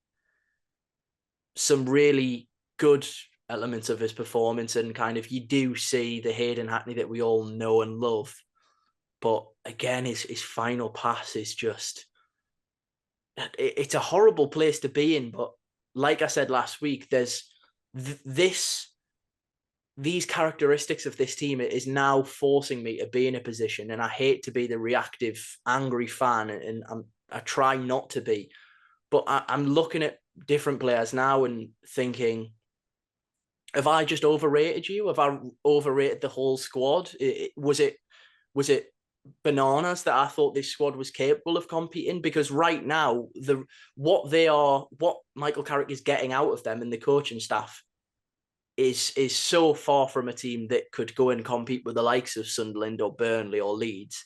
Some really good elements of his performance, and kind of you do see the Hayden Hackney that we all know and love. But again, his final pass is just, it's a horrible place to be in, but like I said last week, there's these characteristics of this team is now forcing me to be in a position, and I hate to be the reactive, angry fan, and I try not to be, but I'm looking at different players now and thinking, have I just overrated you? Have I overrated the whole squad? Was it bananas that I thought this squad was capable of competing? Because right now, what Michael Carrick is getting out of them and the coaching staff is so far from a team that could go and compete with the likes of Sunderland or Burnley or Leeds.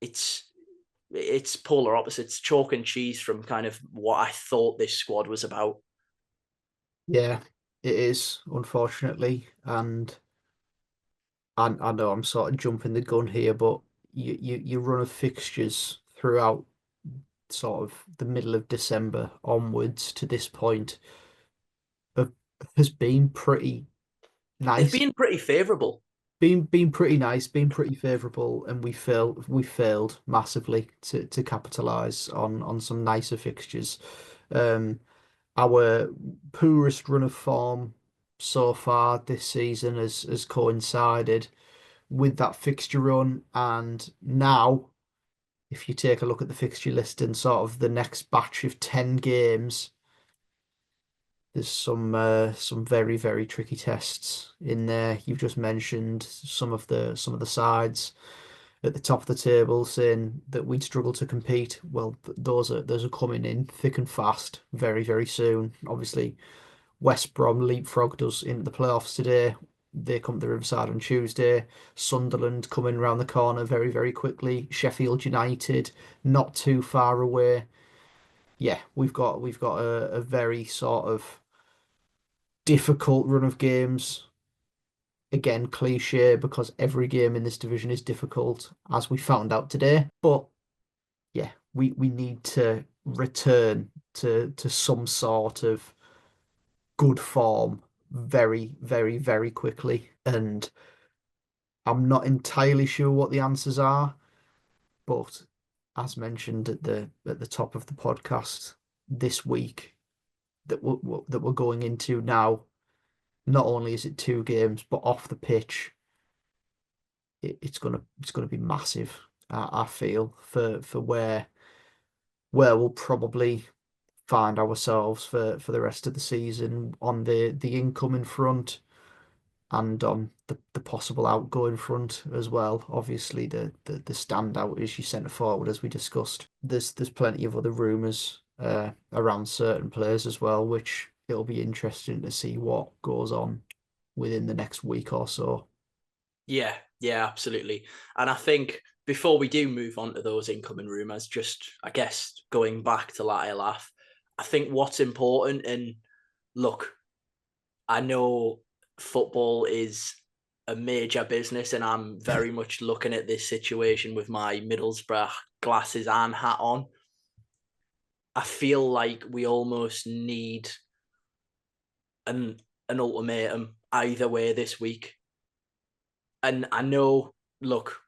It's polar opposites, chalk and cheese from kind of what I thought this squad was about. Yeah, it is, unfortunately. And I know I'm sort of jumping the gun here, but you run of fixtures throughout sort of the middle of December onwards to this point have, has been pretty They've nice. been pretty favourable. Been pretty nice, been pretty favourable, and we failed massively to capitalise on some nicer fixtures. Um, our poorest run of form so far this season has coincided with that fixture run, and now if you take a look at the fixture list and sort of the next batch of 10 games, there's some very, very tricky tests in there. You've just mentioned some of the sides at the top of the table saying that we'd struggle to compete. Well, those are coming in thick and fast very, very soon. Obviously, West Brom leapfrogged us into the playoffs today. They come to the Riverside on Tuesday. Sunderland coming around the corner very, very quickly. Sheffield United not too far away. Yeah, we've got a very sort of difficult run of games. Again, cliche because every game in this division is difficult, as we found out today. But yeah, we need to return to some sort of good form very, very, very quickly. And I'm not entirely sure what the answers are, but as mentioned at the top of the podcast this week that we're going into now, not only is it two games, but off the pitch, it's gonna be massive. I feel for where we'll probably find ourselves for the rest of the season on the incoming front and on the possible outgoing front as well. Obviously, the standout is your centre forward, as we discussed. There's plenty of other rumours around certain players as well, which it'll be interesting to see what goes on within the next week or so. Yeah, yeah, absolutely. And I think before we do move on to those incoming rumours, just I guess going back to Latte Lath, I think what's important, and look, I know football is a major business, and I'm very much looking at this situation with my Middlesbrough glasses and hat on. I feel like we almost need an ultimatum either way this week. And I know, look,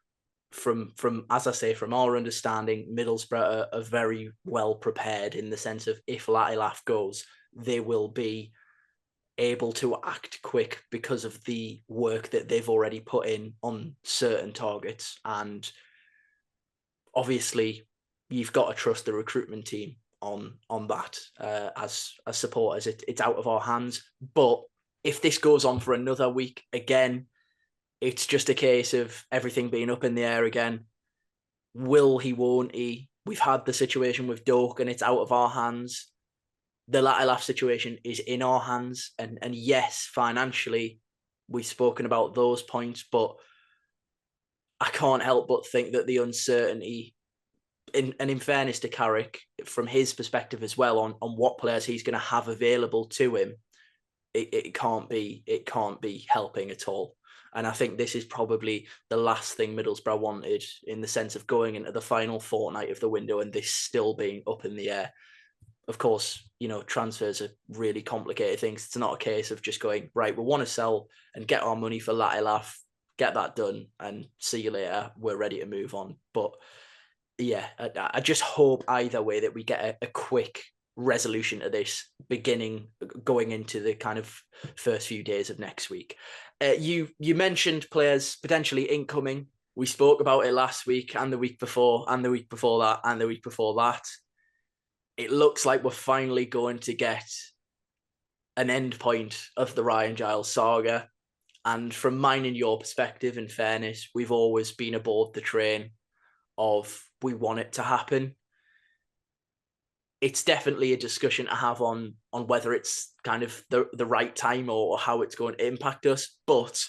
from as I say, from our understanding, Middlesbrough are very well prepared in the sense of if Latte Lath goes, they will be able to act quick because of the work that they've already put in on certain targets. And obviously, you've got to trust the recruitment team on that. As supporters, it's out of our hands. But if this goes on for another week again, it's just a case of everything being up in the air again. Will he, won't he? We've had the situation with Doak and it's out of our hands. The Latte Lath situation is in our hands. And yes, financially, we've spoken about those points, but I can't help but think that the uncertainty, and in fairness to Carrick, from his perspective as well, on what players he's going to have available to him, it can't be helping at all. And I think this is probably the last thing Middlesbrough wanted in the sense of going into the final fortnight of the window and this still being up in the air. Of course, transfers are really complicated things. It's not a case of just going, right, we want to sell and get our money for Latte Lath, get that done and see you later. We're ready to move on. But yeah, I just hope either way that we get a quick resolution to this beginning going into the kind of first few days of next week. You mentioned players potentially incoming. We spoke about it last week and the week before and the week before that and the week before that. It looks like we're finally going to get an end point of the Ryan Giles saga. And from mine and your perspective, in fairness, we've always been aboard the train of we want it to happen. It's definitely a discussion to have on whether it's kind of the right time or how it's going to impact us. But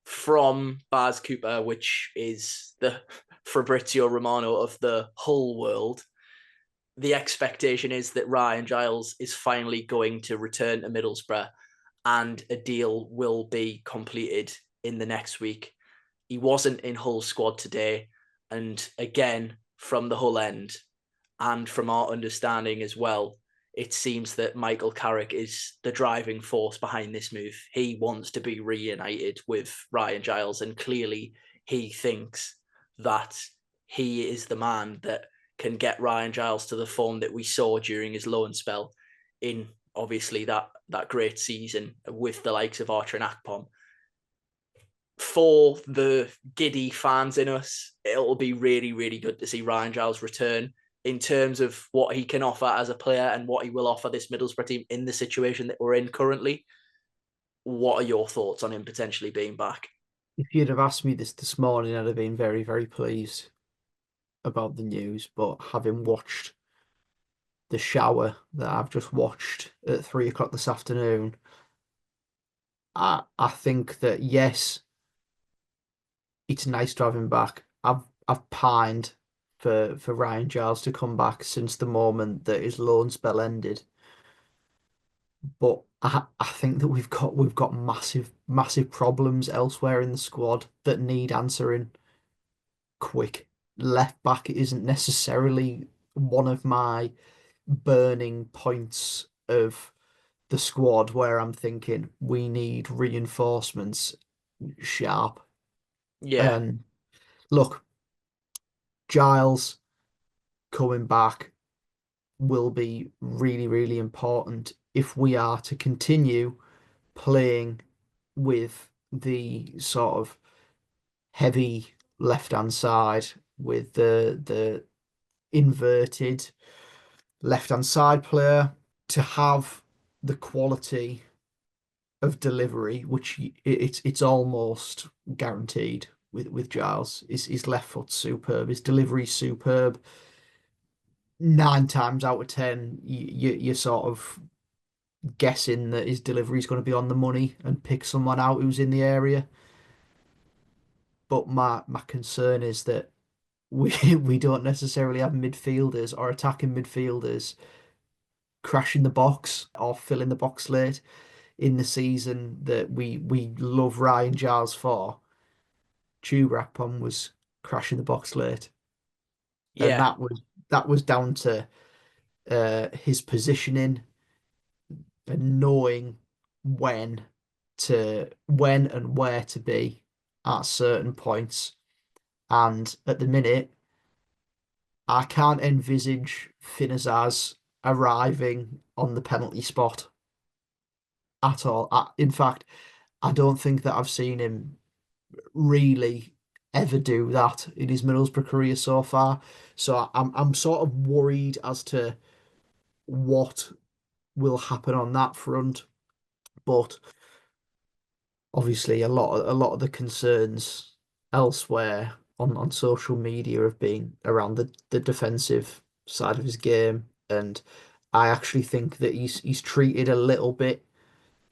from Baz Cooper, which is the Fabrizio Romano of the whole world, the expectation is that Ryan Giles is finally going to return to Middlesbrough and a deal will be completed in the next week. He wasn't in Hull's squad today. And again, from the Hull end and from our understanding as well, it seems that Michael Carrick is the driving force behind this move. He wants to be reunited with Ryan Giles, and clearly he thinks that he is the man that can get Ryan Giles to the form that we saw during his loan spell in obviously that great season with the likes of Archer and Akpom. For the giddy fans in us, it'll be really, really good to see Ryan Giles return in terms of what he can offer as a player and what he will offer this Middlesbrough team in the situation that we're in currently. What are your thoughts on him potentially being back? If you'd have asked me this morning, I'd have been very, very pleased about the news. But having watched the shower that I've just watched at 3 o'clock this afternoon, I think that yes, it's nice to have him back. I've pined for Ryan Giles to come back since the moment that his loan spell ended. But I think that we've got massive problems elsewhere in the squad that need answering quick. Left back isn't necessarily one of my burning points of the squad where I'm thinking we need reinforcements sharp. Yeah, And look, Giles coming back will be really, really important if we are to continue playing with the sort of heavy left-hand side with the inverted left-hand side player to have the quality of delivery, which it's almost guaranteed with Giles. His left foot's superb, his delivery's superb. 9 times out of 10, you're sort of guessing that his delivery is going to be on the money and pick someone out who's in the area. But my concern is that we we don't necessarily have midfielders or attacking midfielders crashing the box or filling the box late in the season that we love Ryan Giles for. Chuba was crashing the box late, and yeah, that was down to his positioning and knowing when when and where to be at certain points. And at the minute, I can't envisage Finazaz arriving on the penalty spot at all. In fact, I don't think that I've seen him really ever do that in his Middlesbrough career so far. So I'm sort of worried as to what will happen on that front. But obviously, a lot of the concerns elsewhere on social media have been around the defensive side of his game, and I actually think that he's treated a little bit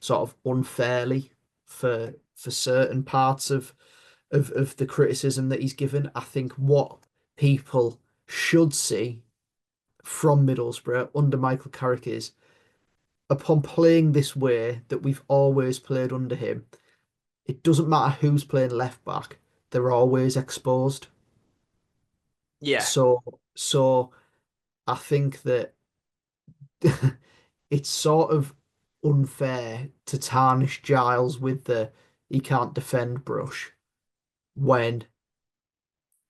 sort of unfairly for certain parts of the criticism that he's given. I think what people should see from Middlesbrough under Michael Carrick is upon playing this way that we've always played under him, it doesn't matter who's playing left back, they're always exposed. yeah, So I think that it's sort of unfair to tarnish Giles with the he can't defend brush when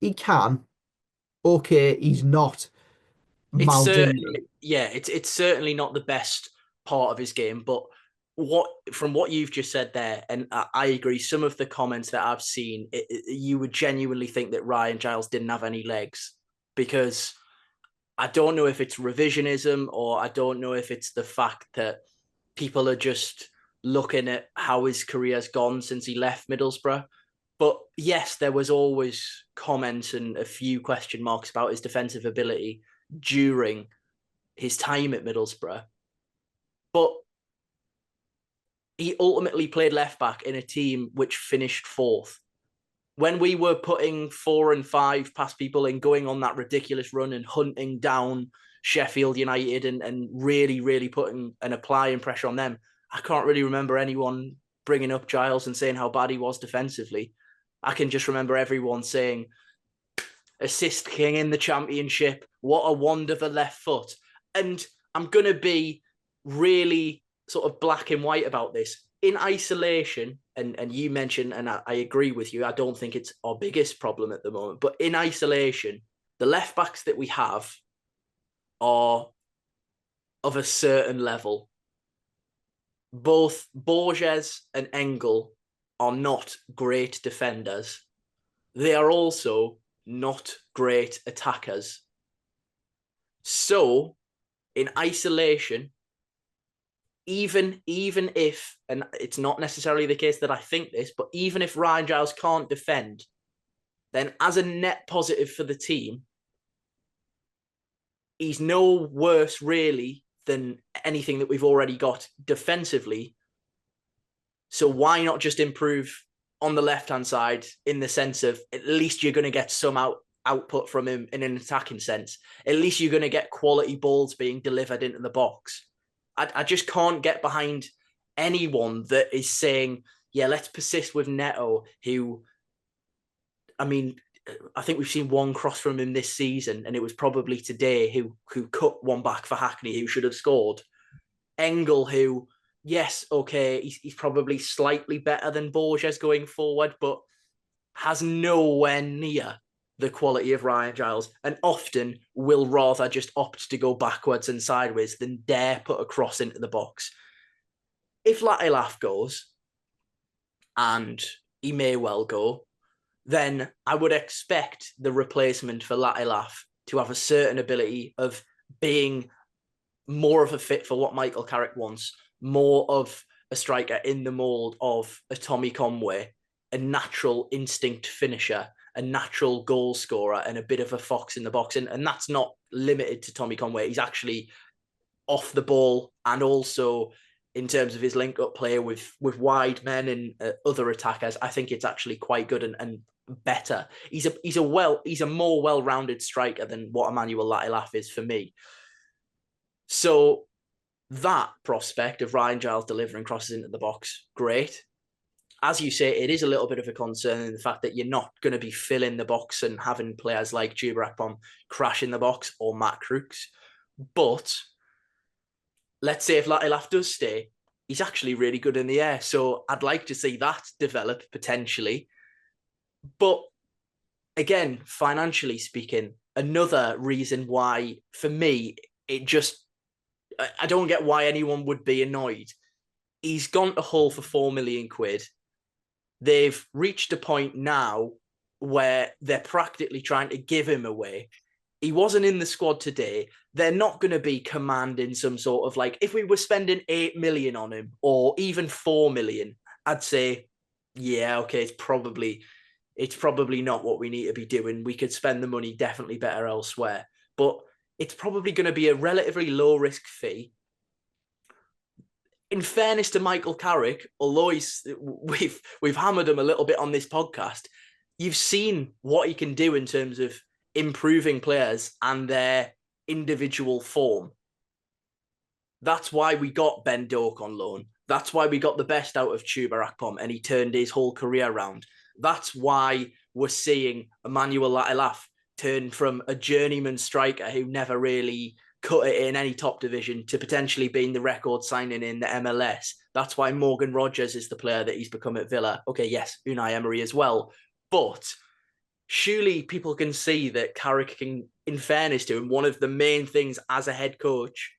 he can. Okay, he's not It's Maldini. certainly, yeah, it's certainly not the best part of his game, but from what you've just said there, and I agree, some of the comments that I've seen, you would genuinely think that Ryan Giles didn't have any legs, because I don't know if it's revisionism, or I don't know if it's the fact that people are just looking at how his career's gone since he left Middlesbrough. But yes, there was always comments and a few question marks about his defensive ability during his time at Middlesbrough. But he ultimately played left back in a team which finished fourth. When we were putting 4 and 5 past people and going on that ridiculous run and hunting down Sheffield United and really, really putting and applying pressure on them, I can't really remember anyone bringing up Giles and saying how bad he was defensively. I can just remember everyone saying, assist king in the Championship, what a wonder of a left foot. And I'm going to be really sort of black and white about this. In isolation, and you mentioned, and I agree with you, I don't think it's our biggest problem at the moment, but in isolation, the left backs that we have are of a certain level. Both Borges and Engel are not great defenders. They are also not great attackers. So, in isolation, even if, and it's not necessarily the case that I think this, but even if Ryan Giles can't defend, then as a net positive for the team, he's no worse really than anything that we've already got defensively. So why not just improve on the left-hand side, in the sense of at least you're going to get some output from him in an attacking sense. At least you're going to get quality balls being delivered into the box. I just can't get behind anyone that is saying, yeah, let's persist with Neto, who, I mean, I think we've seen one cross from him this season, and it was probably today, who cut one back for Hackney, who should have scored. Engel, who, yes, okay, he's probably slightly better than Borges going forward, but has nowhere near the quality of Ryan Giles, and often will rather just opt to go backwards and sideways than dare put a cross into the box. If Latte Lath goes, and he may well go, then I would expect the replacement for Latte Lath to have a certain ability of being more of a fit for what Michael Carrick wants, more of a striker in the mould of a Tommy Conway, a natural instinct finisher, a natural goal scorer, and a bit of a fox in the box. And that's not limited to Tommy Conway. He's actually off the ball, and also in terms of his link-up play with wide men and other attackers, I think it's actually quite good and better. He's a more well-rounded striker than what Emmanuel Latte Lath is for me. So that prospect of Ryan Giles delivering crosses into the box, great. As you say, it is a little bit of a concern in the fact that you're not going to be filling the box and having players like Chuba Akpom crash in the box, or Matt Crooks. But let's say if Latte Lath does stay, he's actually really good in the air. So I'd like to see that develop potentially. But again, financially speaking, another reason why, for me, I don't get why anyone would be annoyed. He's gone to Hull for 4 million quid. They've reached a point now where they're practically trying to give him away. He wasn't in the squad today. They're not going to be commanding some sort of, like, if we were spending 8 million on him or even 4 million, I'd say, yeah, okay, it's probably not what we need to be doing. We could spend the money definitely better elsewhere. But it's probably going to be a relatively low risk fee. In fairness to Michael Carrick, although we've hammered him a little bit on this podcast, you've seen what he can do in terms of improving players and their individual form. That's why we got Ben Doak on loan. That's why we got the best out of Chuba Akpom, and he turned his whole career around. That's why we're seeing Emmanuel Latte Lath turn from a journeyman striker who never really cut it in any top division to potentially being the record signing in the MLS. That's why Morgan Rogers is the player that he's become at Villa. Okay, yes, Unai Emery as well. But surely people can see that Carrick can in fairness to him, one of the main things as a head coach,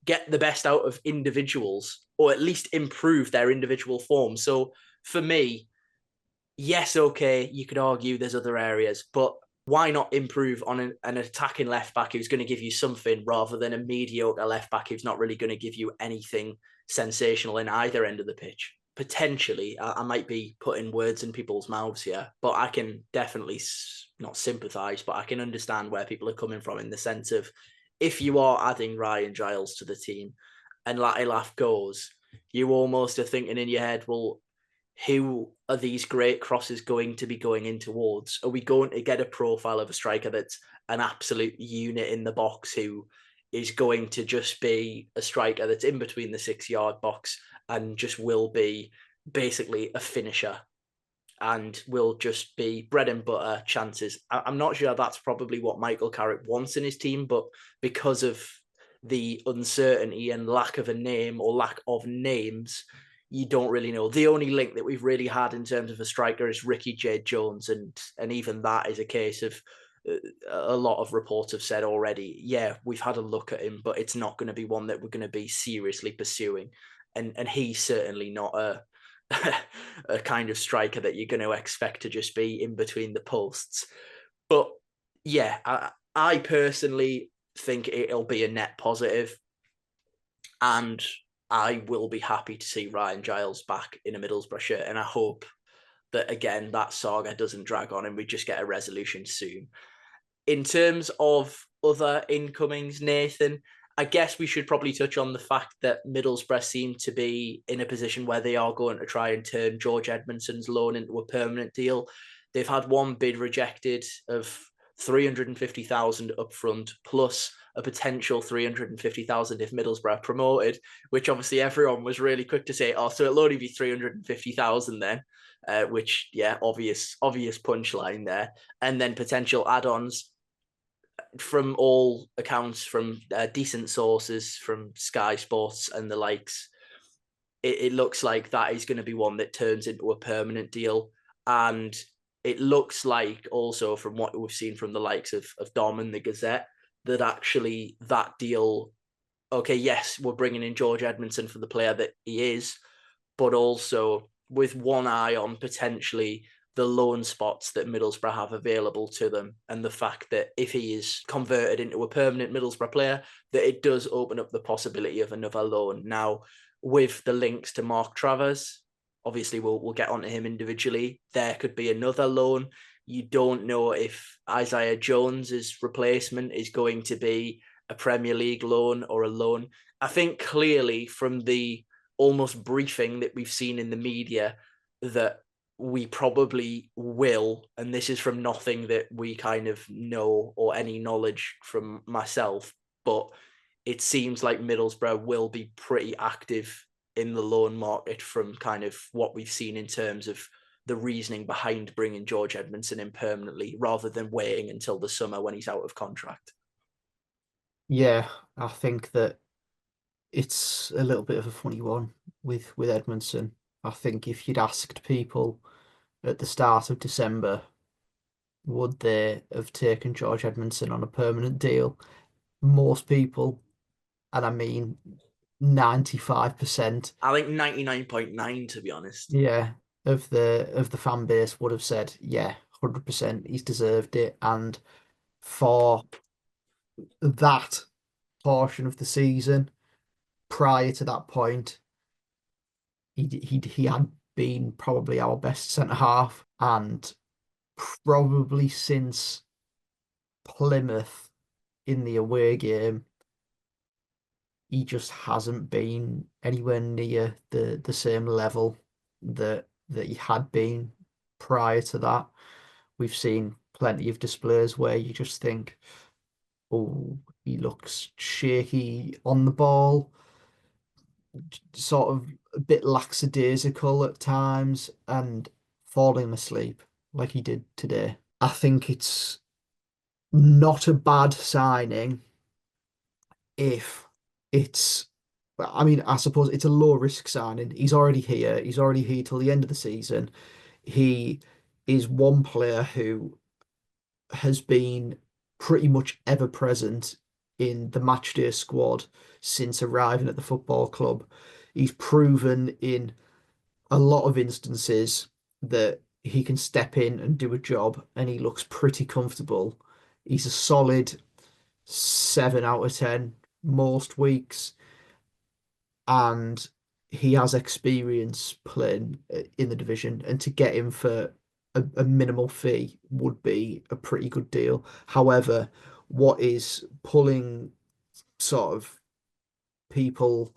get the best out of individuals or at least improve their individual form. So for me, yes, okay, you could argue there's other areas, but why not improve on an attacking left back who's going to give you something rather than a mediocre left back who's not really going to give you anything sensational in either end of the pitch? Potentially, I might be putting words in people's mouths here, but I can definitely not sympathise, but I can understand where people are coming from in the sense of if you are adding Ryan Giles to the team and Latte Lath goes, you almost are thinking in your head, well, who are these great crosses going to be going in towards? Are we going to get a profile of a striker that's an absolute unit in the box who is going to just be a striker that's in between the 6 yard box and just will be basically a finisher and will just be bread and butter chances? I'm not sure that's probably what Michael Carrick wants in his team, but because of the uncertainty and lack of a name or lack of names, you don't really know. The only link that we've really had in terms of a striker is Ricky J. Jones, and even that is a case of a lot of reports have said already, yeah, we've had a look at him, but it's not going to be one that we're going to be seriously pursuing. And he's certainly not a kind of striker that you're going to expect to just be in between the posts. But yeah, I personally think it'll be a net positive, and I will be happy to see Ryan Giles back in a Middlesbrough shirt, and I hope that again that saga doesn't drag on and we just get a resolution soon. In terms of other incomings, Nathan, I guess we should probably touch on the fact that Middlesbrough seem to be in a position where they are going to try and turn George Edmondson's loan into a permanent deal. They've had one bid rejected of 350,000 upfront plus a potential 350,000 if Middlesbrough are promoted, which obviously everyone was really quick to say, oh, so it'll only be 350,000 then, which, yeah, obvious punchline there. And then potential add-ons from all accounts, from decent sources, from Sky Sports and the likes. It looks like that is going to be one that turns into a permanent deal. And it looks like also from what we've seen from the likes of Dom and the Gazette, that actually that deal, okay, yes, we're bringing in George Edmondson for the player that he is, but also with one eye on potentially the loan spots that Middlesbrough have available to them, and the fact that if he is converted into a permanent Middlesbrough player, that it does open up the possibility of another loan. Now, with the links to Mark Travers, obviously we'll get onto him individually. There could be another loan. You don't know if Isaiah Jones's replacement is going to be a Premier League loan or a loan. I think clearly from the almost briefing that we've seen in the media that we probably will, and this is from nothing that we kind of know or any knowledge from myself, but it seems like Middlesbrough will be pretty active in the loan market from kind of what we've seen in terms of the reasoning behind bringing George Edmondson in permanently rather than waiting until the summer when he's out of contract. Yeah, I think that it's a little bit of a funny one with Edmondson. I think if you'd asked people at the start of December, would they have taken George Edmondson on a permanent deal? Most people, and I mean 95%, I think 99.9 to be honest. yeah, of the fan base would have said, yeah, 100%, he's deserved it. And for that portion of the season, prior to that point, he had been probably our best centre half, and probably since Plymouth in the away game, he just hasn't been anywhere near the same level that he had been prior to that. We've seen plenty of displays where you just think, oh, he looks shaky on the ball, sort of a bit lackadaisical at times, and falling asleep like he did today. I think it's not a bad signing if it's, I mean, I suppose it's a low risk signing. He's already here. He's already here till the end of the season. He is one player who has been pretty much ever present in the matchday squad since arriving at the football club. He's proven in a lot of instances that he can step in and do a job, and he looks pretty comfortable. He's a solid 7 out of 10 most weeks, and he has experience playing in the division. And to get him for a minimal fee would be a pretty good deal. However, what is pulling sort of people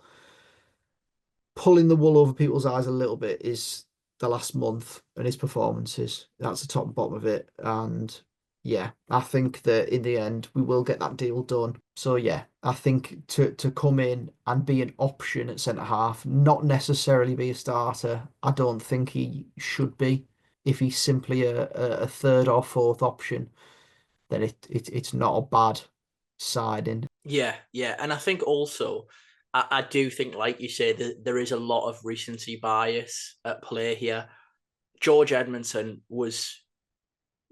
pulling the wool over people's eyes a little bit is the last month and his performances. That's the top and bottom of it. And yeah, I think that in the end we will get that deal done. So yeah, I think to come in and be an option at centre half, not necessarily be a starter. I don't think he should be. If he's simply a third or fourth option, then it's not a bad signing. Yeah. And I think also, I do think, like you say, that there is a lot of recency bias at play here. George Edmondson was,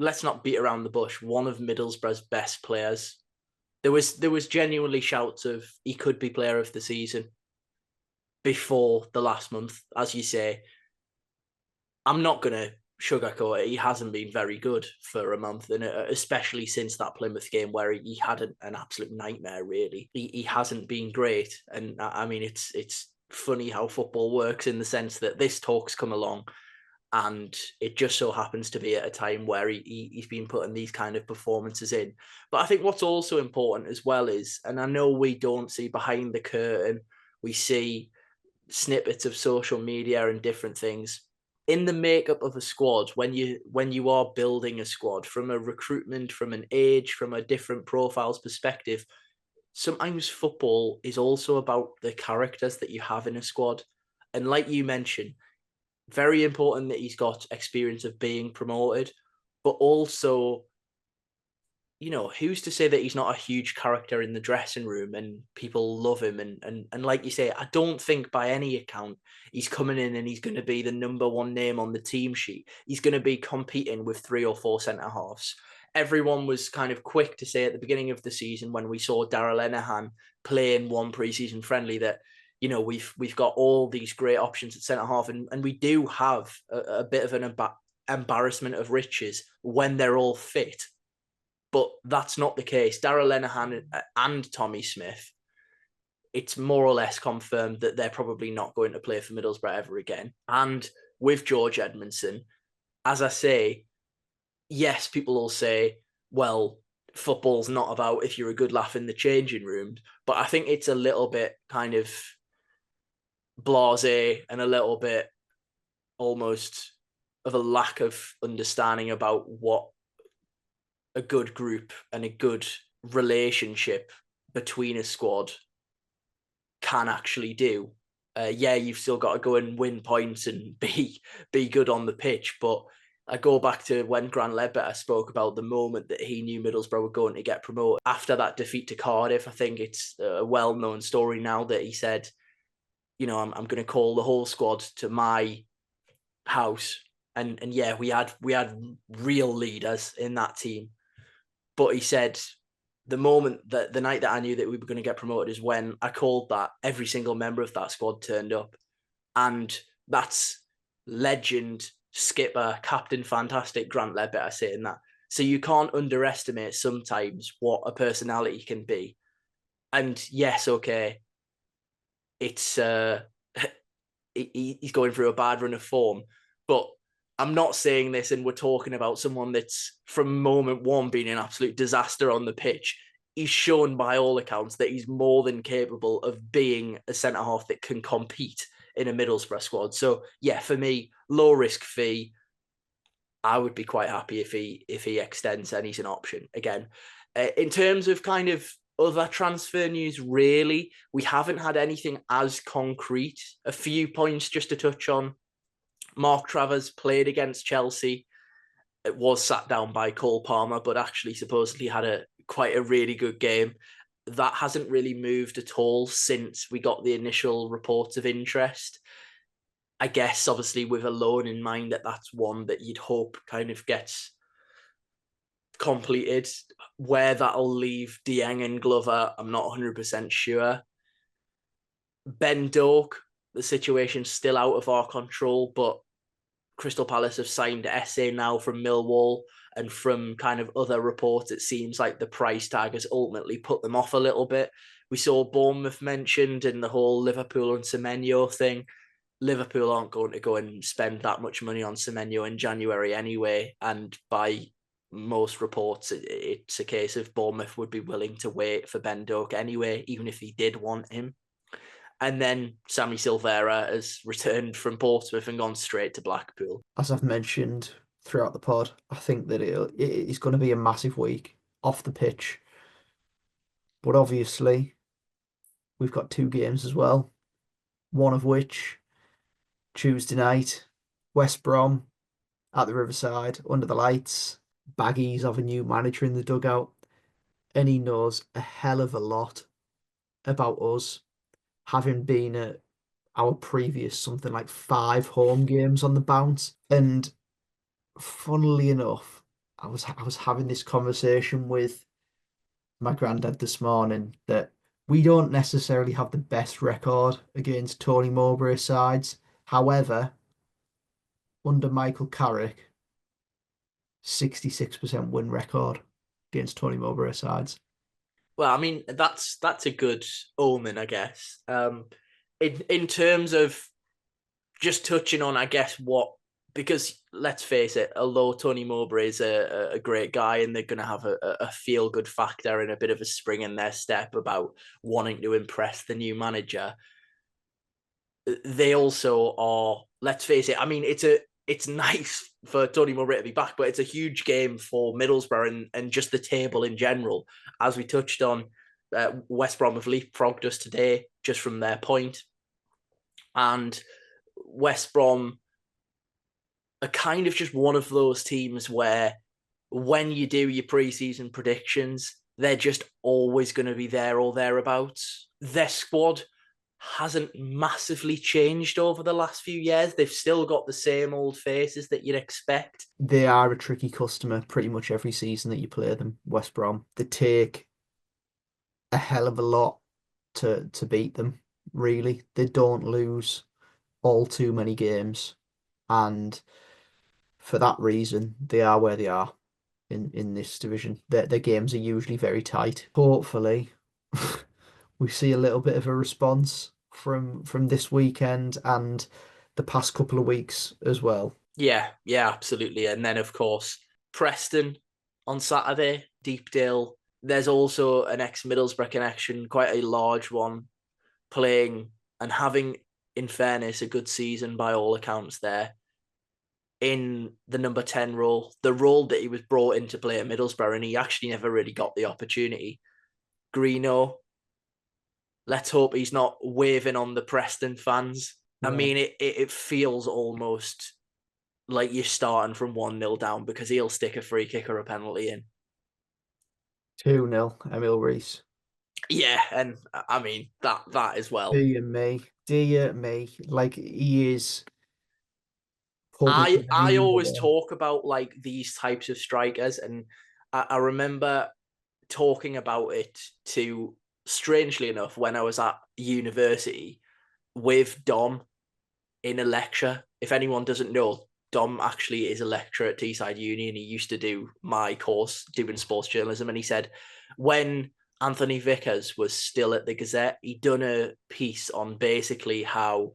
let's not beat around the bush, one of Middlesbrough's best players. There was genuinely shouts of he could be player of the season before the last month. As you say, I'm not going to sugarcoat it. He hasn't been very good for a month, and especially since that Plymouth game where he had an absolute nightmare, really. He hasn't been great. And I mean, it's funny how football works in the sense that this talk's come along and it just so happens to be at a time where he's been putting these kind of performances in. But I think what's also important as well is, and I know we don't see behind the curtain, we see snippets of social media and different things. In the makeup of a squad, when you are building a squad from a recruitment, from an age, from a different profiles perspective, sometimes football is also about the characters that you have in a squad. And like you mentioned, very important that he's got experience of being promoted, but also, who's to say that he's not a huge character in the dressing room and people love him? And like you say, I don't think by any account he's coming in and he's going to be the number one name on the team sheet. He's going to be competing with 3 or 4 centre halves. Everyone was kind of quick to say at the beginning of the season when we saw Darragh Lenihan play in one pre-season friendly that, we've got all these great options at centre half, and we do have a bit of an embarrassment of riches when they're all fit. But that's not the case. Darragh Lenihan and Tommy Smith, it's more or less confirmed that they're probably not going to play for Middlesbrough ever again. And with George Edmondson, as I say, yes, people will say, well, football's not about if you're a good laugh in the changing room. But I think it's a little bit kind of blasé and a little bit almost of a lack of understanding about what a good group and a good relationship between a squad can actually do. Yeah, you've still got to go and win points and be good on the pitch, but I go back to when Grant Ledbetter spoke about the moment that he knew Middlesbrough were going to get promoted. After that defeat to Cardiff, I think it's a well-known story now that he said, I'm going to call the whole squad to my house. And yeah, we had real leaders in that team. But he said, the night that I knew that we were going to get promoted is when I called that, every single member of that squad turned up. And that's legend, skipper, captain, fantastic Grant Ledbetter saying that. So you can't underestimate sometimes what a personality can be. And yes, okay, it's he's going through a bad run of form, but I'm not saying this and we're talking about someone that's from moment one being an absolute disaster on the pitch. He's shown by all accounts that he's more than capable of being a centre-half that can compete in a Middlesbrough squad. So yeah, for me, low risk fee. I would be quite happy if he extends and he's an option again. In terms of kind of other transfer news, really, we haven't had anything as concrete. A few points just to touch on. Mark Travers played against Chelsea. It was sat down by Cole Palmer, but actually supposedly had quite a really good game. That hasn't really moved at all since we got the initial reports of interest. I guess, obviously, with a loan in mind, that's one that you'd hope kind of gets completed. Where that'll leave Dieng and Glover, I'm not 100% sure. Ben Doak, the situation's still out of our control, but Crystal Palace have signed Esse now from Millwall, and from kind of other reports, it seems like the price tag has ultimately put them off a little bit. We saw Bournemouth mentioned in the whole Liverpool and Semenyo thing. Liverpool aren't going to go and spend that much money on Semenyo in January anyway, and by most reports, it's a case of Bournemouth would be willing to wait for Ben Doak anyway, even if he did want him. And then Sammy Silvera has returned from Portsmouth and gone straight to Blackpool. As I've mentioned throughout the pod, I think that it's going to be a massive week off the pitch. But obviously, we've got two games as well. One of which, Tuesday night, West Brom at the Riverside under the lights. Baggies have a new manager in the dugout, and he knows a hell of a lot about us, having been at our previous something like 5 home games on the bounce. And funnily enough, I was having this conversation with my granddad this morning that we don't necessarily have the best record against Tony Mowbray sides. However, under Michael Carrick, 66% win record against Tony Mowbray sides. Well, I mean, that's a good omen, I guess. In terms of just touching on, I guess, because let's face it, although Tony Mowbray is a great guy and they're going to have a feel-good factor and a bit of a spring in their step about wanting to impress the new manager, they also are, let's face it, I mean, it's nice for Tony Mowbray to be back, but it's a huge game for Middlesbrough and just the table in general. As we touched on, West Brom have leapfrogged us today just from their point. And West Brom are kind of just one of those teams where when you do your pre-season predictions, they're just always going to be there or thereabouts. Their squad hasn't massively changed over the last few years. They've still got the same old faces that you'd expect. They are a tricky customer pretty much every season that you play them, West Brom. They take a hell of a lot to beat them, really. They don't lose all too many games. And for that reason, they are where they are in this division. Their games are usually very tight. Hopefully, we see a little bit of a response from this weekend and the past couple of weeks as well. Yeah, absolutely. And then, of course, Preston on Saturday, Deepdale. There's also an ex-Middlesbrough connection, quite a large one, playing and having, in fairness, a good season by all accounts there in the number 10 role, the role that he was brought in to play at Middlesbrough, and he actually never really got the opportunity. Greeno, let's hope he's not waving on the Preston fans. Yeah. I mean, it feels almost like you're starting from 1-0 down because he'll stick a free kick or a penalty in. 2-0, Emil Rees. Yeah, and I mean, that as well. Dear me. Like, he is... I always talk about like these types of strikers, and I remember talking about it to, strangely enough, when I was at university with Dom in a lecture. If anyone doesn't know, Dom actually is a lecturer at Teesside Uni, and he used to do my course doing sports journalism. And he said when Anthony Vickers was still at the Gazette, he'd done a piece on basically how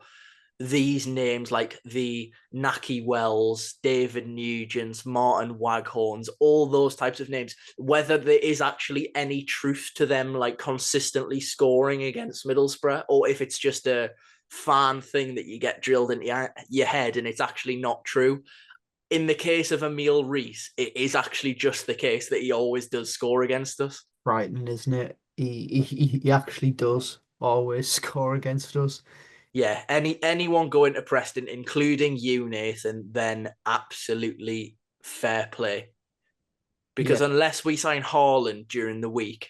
these names like the Naki Wells, David Nugents, Martin Waghorns, all those types of names, whether there is actually any truth to them like consistently scoring against Middlesbrough, or if it's just a fan thing that you get drilled into your head and it's actually not true. In the case of Emil Rees, it is actually just the case that he always does score against us. Frightening, isn't it? He actually does always score against us. Yeah, anyone going to Preston, including you, Nathan, then absolutely fair play. Because unless we sign Haaland during the week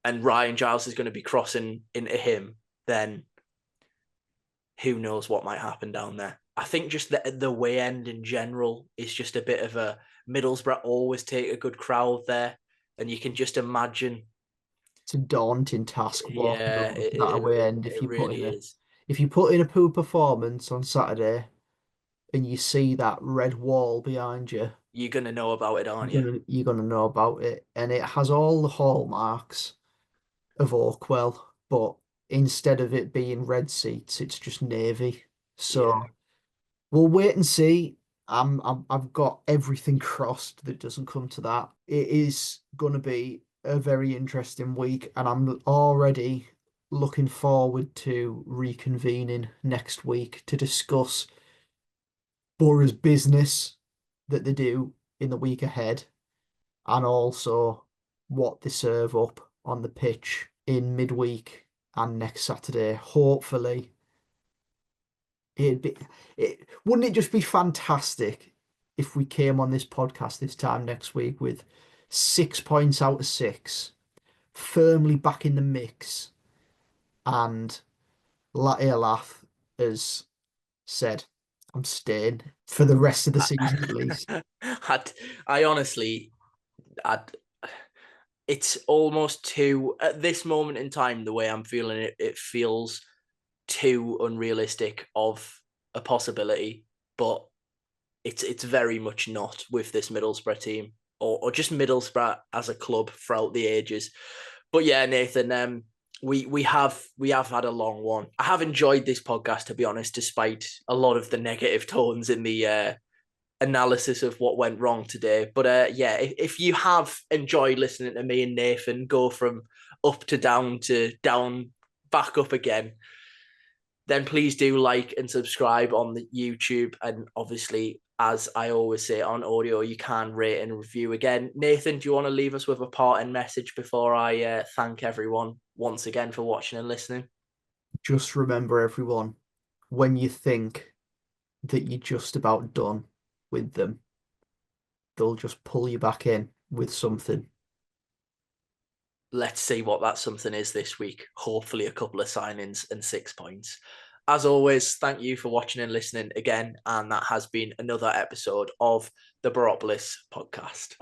and Ryan Giles is going to be crossing into him, then who knows what might happen down there. I think just the way end in general is just a bit of a Middlesbrough always take a good crowd there, and you can just imagine. It's a daunting task walking Yeah, over to that away end it really is. if you put in a poor performance on Saturday and you see that red wall behind you, You're gonna know about it, aren't you? you're gonna know about it. And it has all the hallmarks of Oakwell, but instead of it being red seats, it's just navy. Yeah, So we'll wait and see. I've got everything crossed that doesn't come to that. It is going to be a very interesting week, and I'm already looking forward to reconvening next week to discuss Boro's business that they do in the week ahead, and also what they serve up on the pitch in midweek and next Saturday. Hopefully, it'd be wouldn't it just be fantastic if we came on this podcast this time next week with 6 points out of six, firmly back in the mix, and Latte Lath has said, I'm staying for the rest of the season at least. I honestly, I'd, it's almost too at this moment in time. The way I'm feeling it, it feels too unrealistic of a possibility, but it's very much not with this Middlesbrough team or just Middlesbrough as a club throughout the ages. But yeah, Nathan, we have had a long one. I have enjoyed this podcast, to be honest, despite a lot of the negative tones in the analysis of what went wrong today. But yeah, if you have enjoyed listening to me and Nathan go from up to down back up again, then please do like and subscribe on the YouTube. And obviously, as I always say on audio, you can rate and review again. Nathan, do you want to leave us with a parting message before I thank everyone once again for watching and listening? Just remember, everyone, when you think that you're just about done with them, they'll just pull you back in with something. Let's see what that something is this week. Hopefully, a couple of signings and 6 points. As always, thank you for watching and listening again. And that has been another episode of the Boropolis podcast.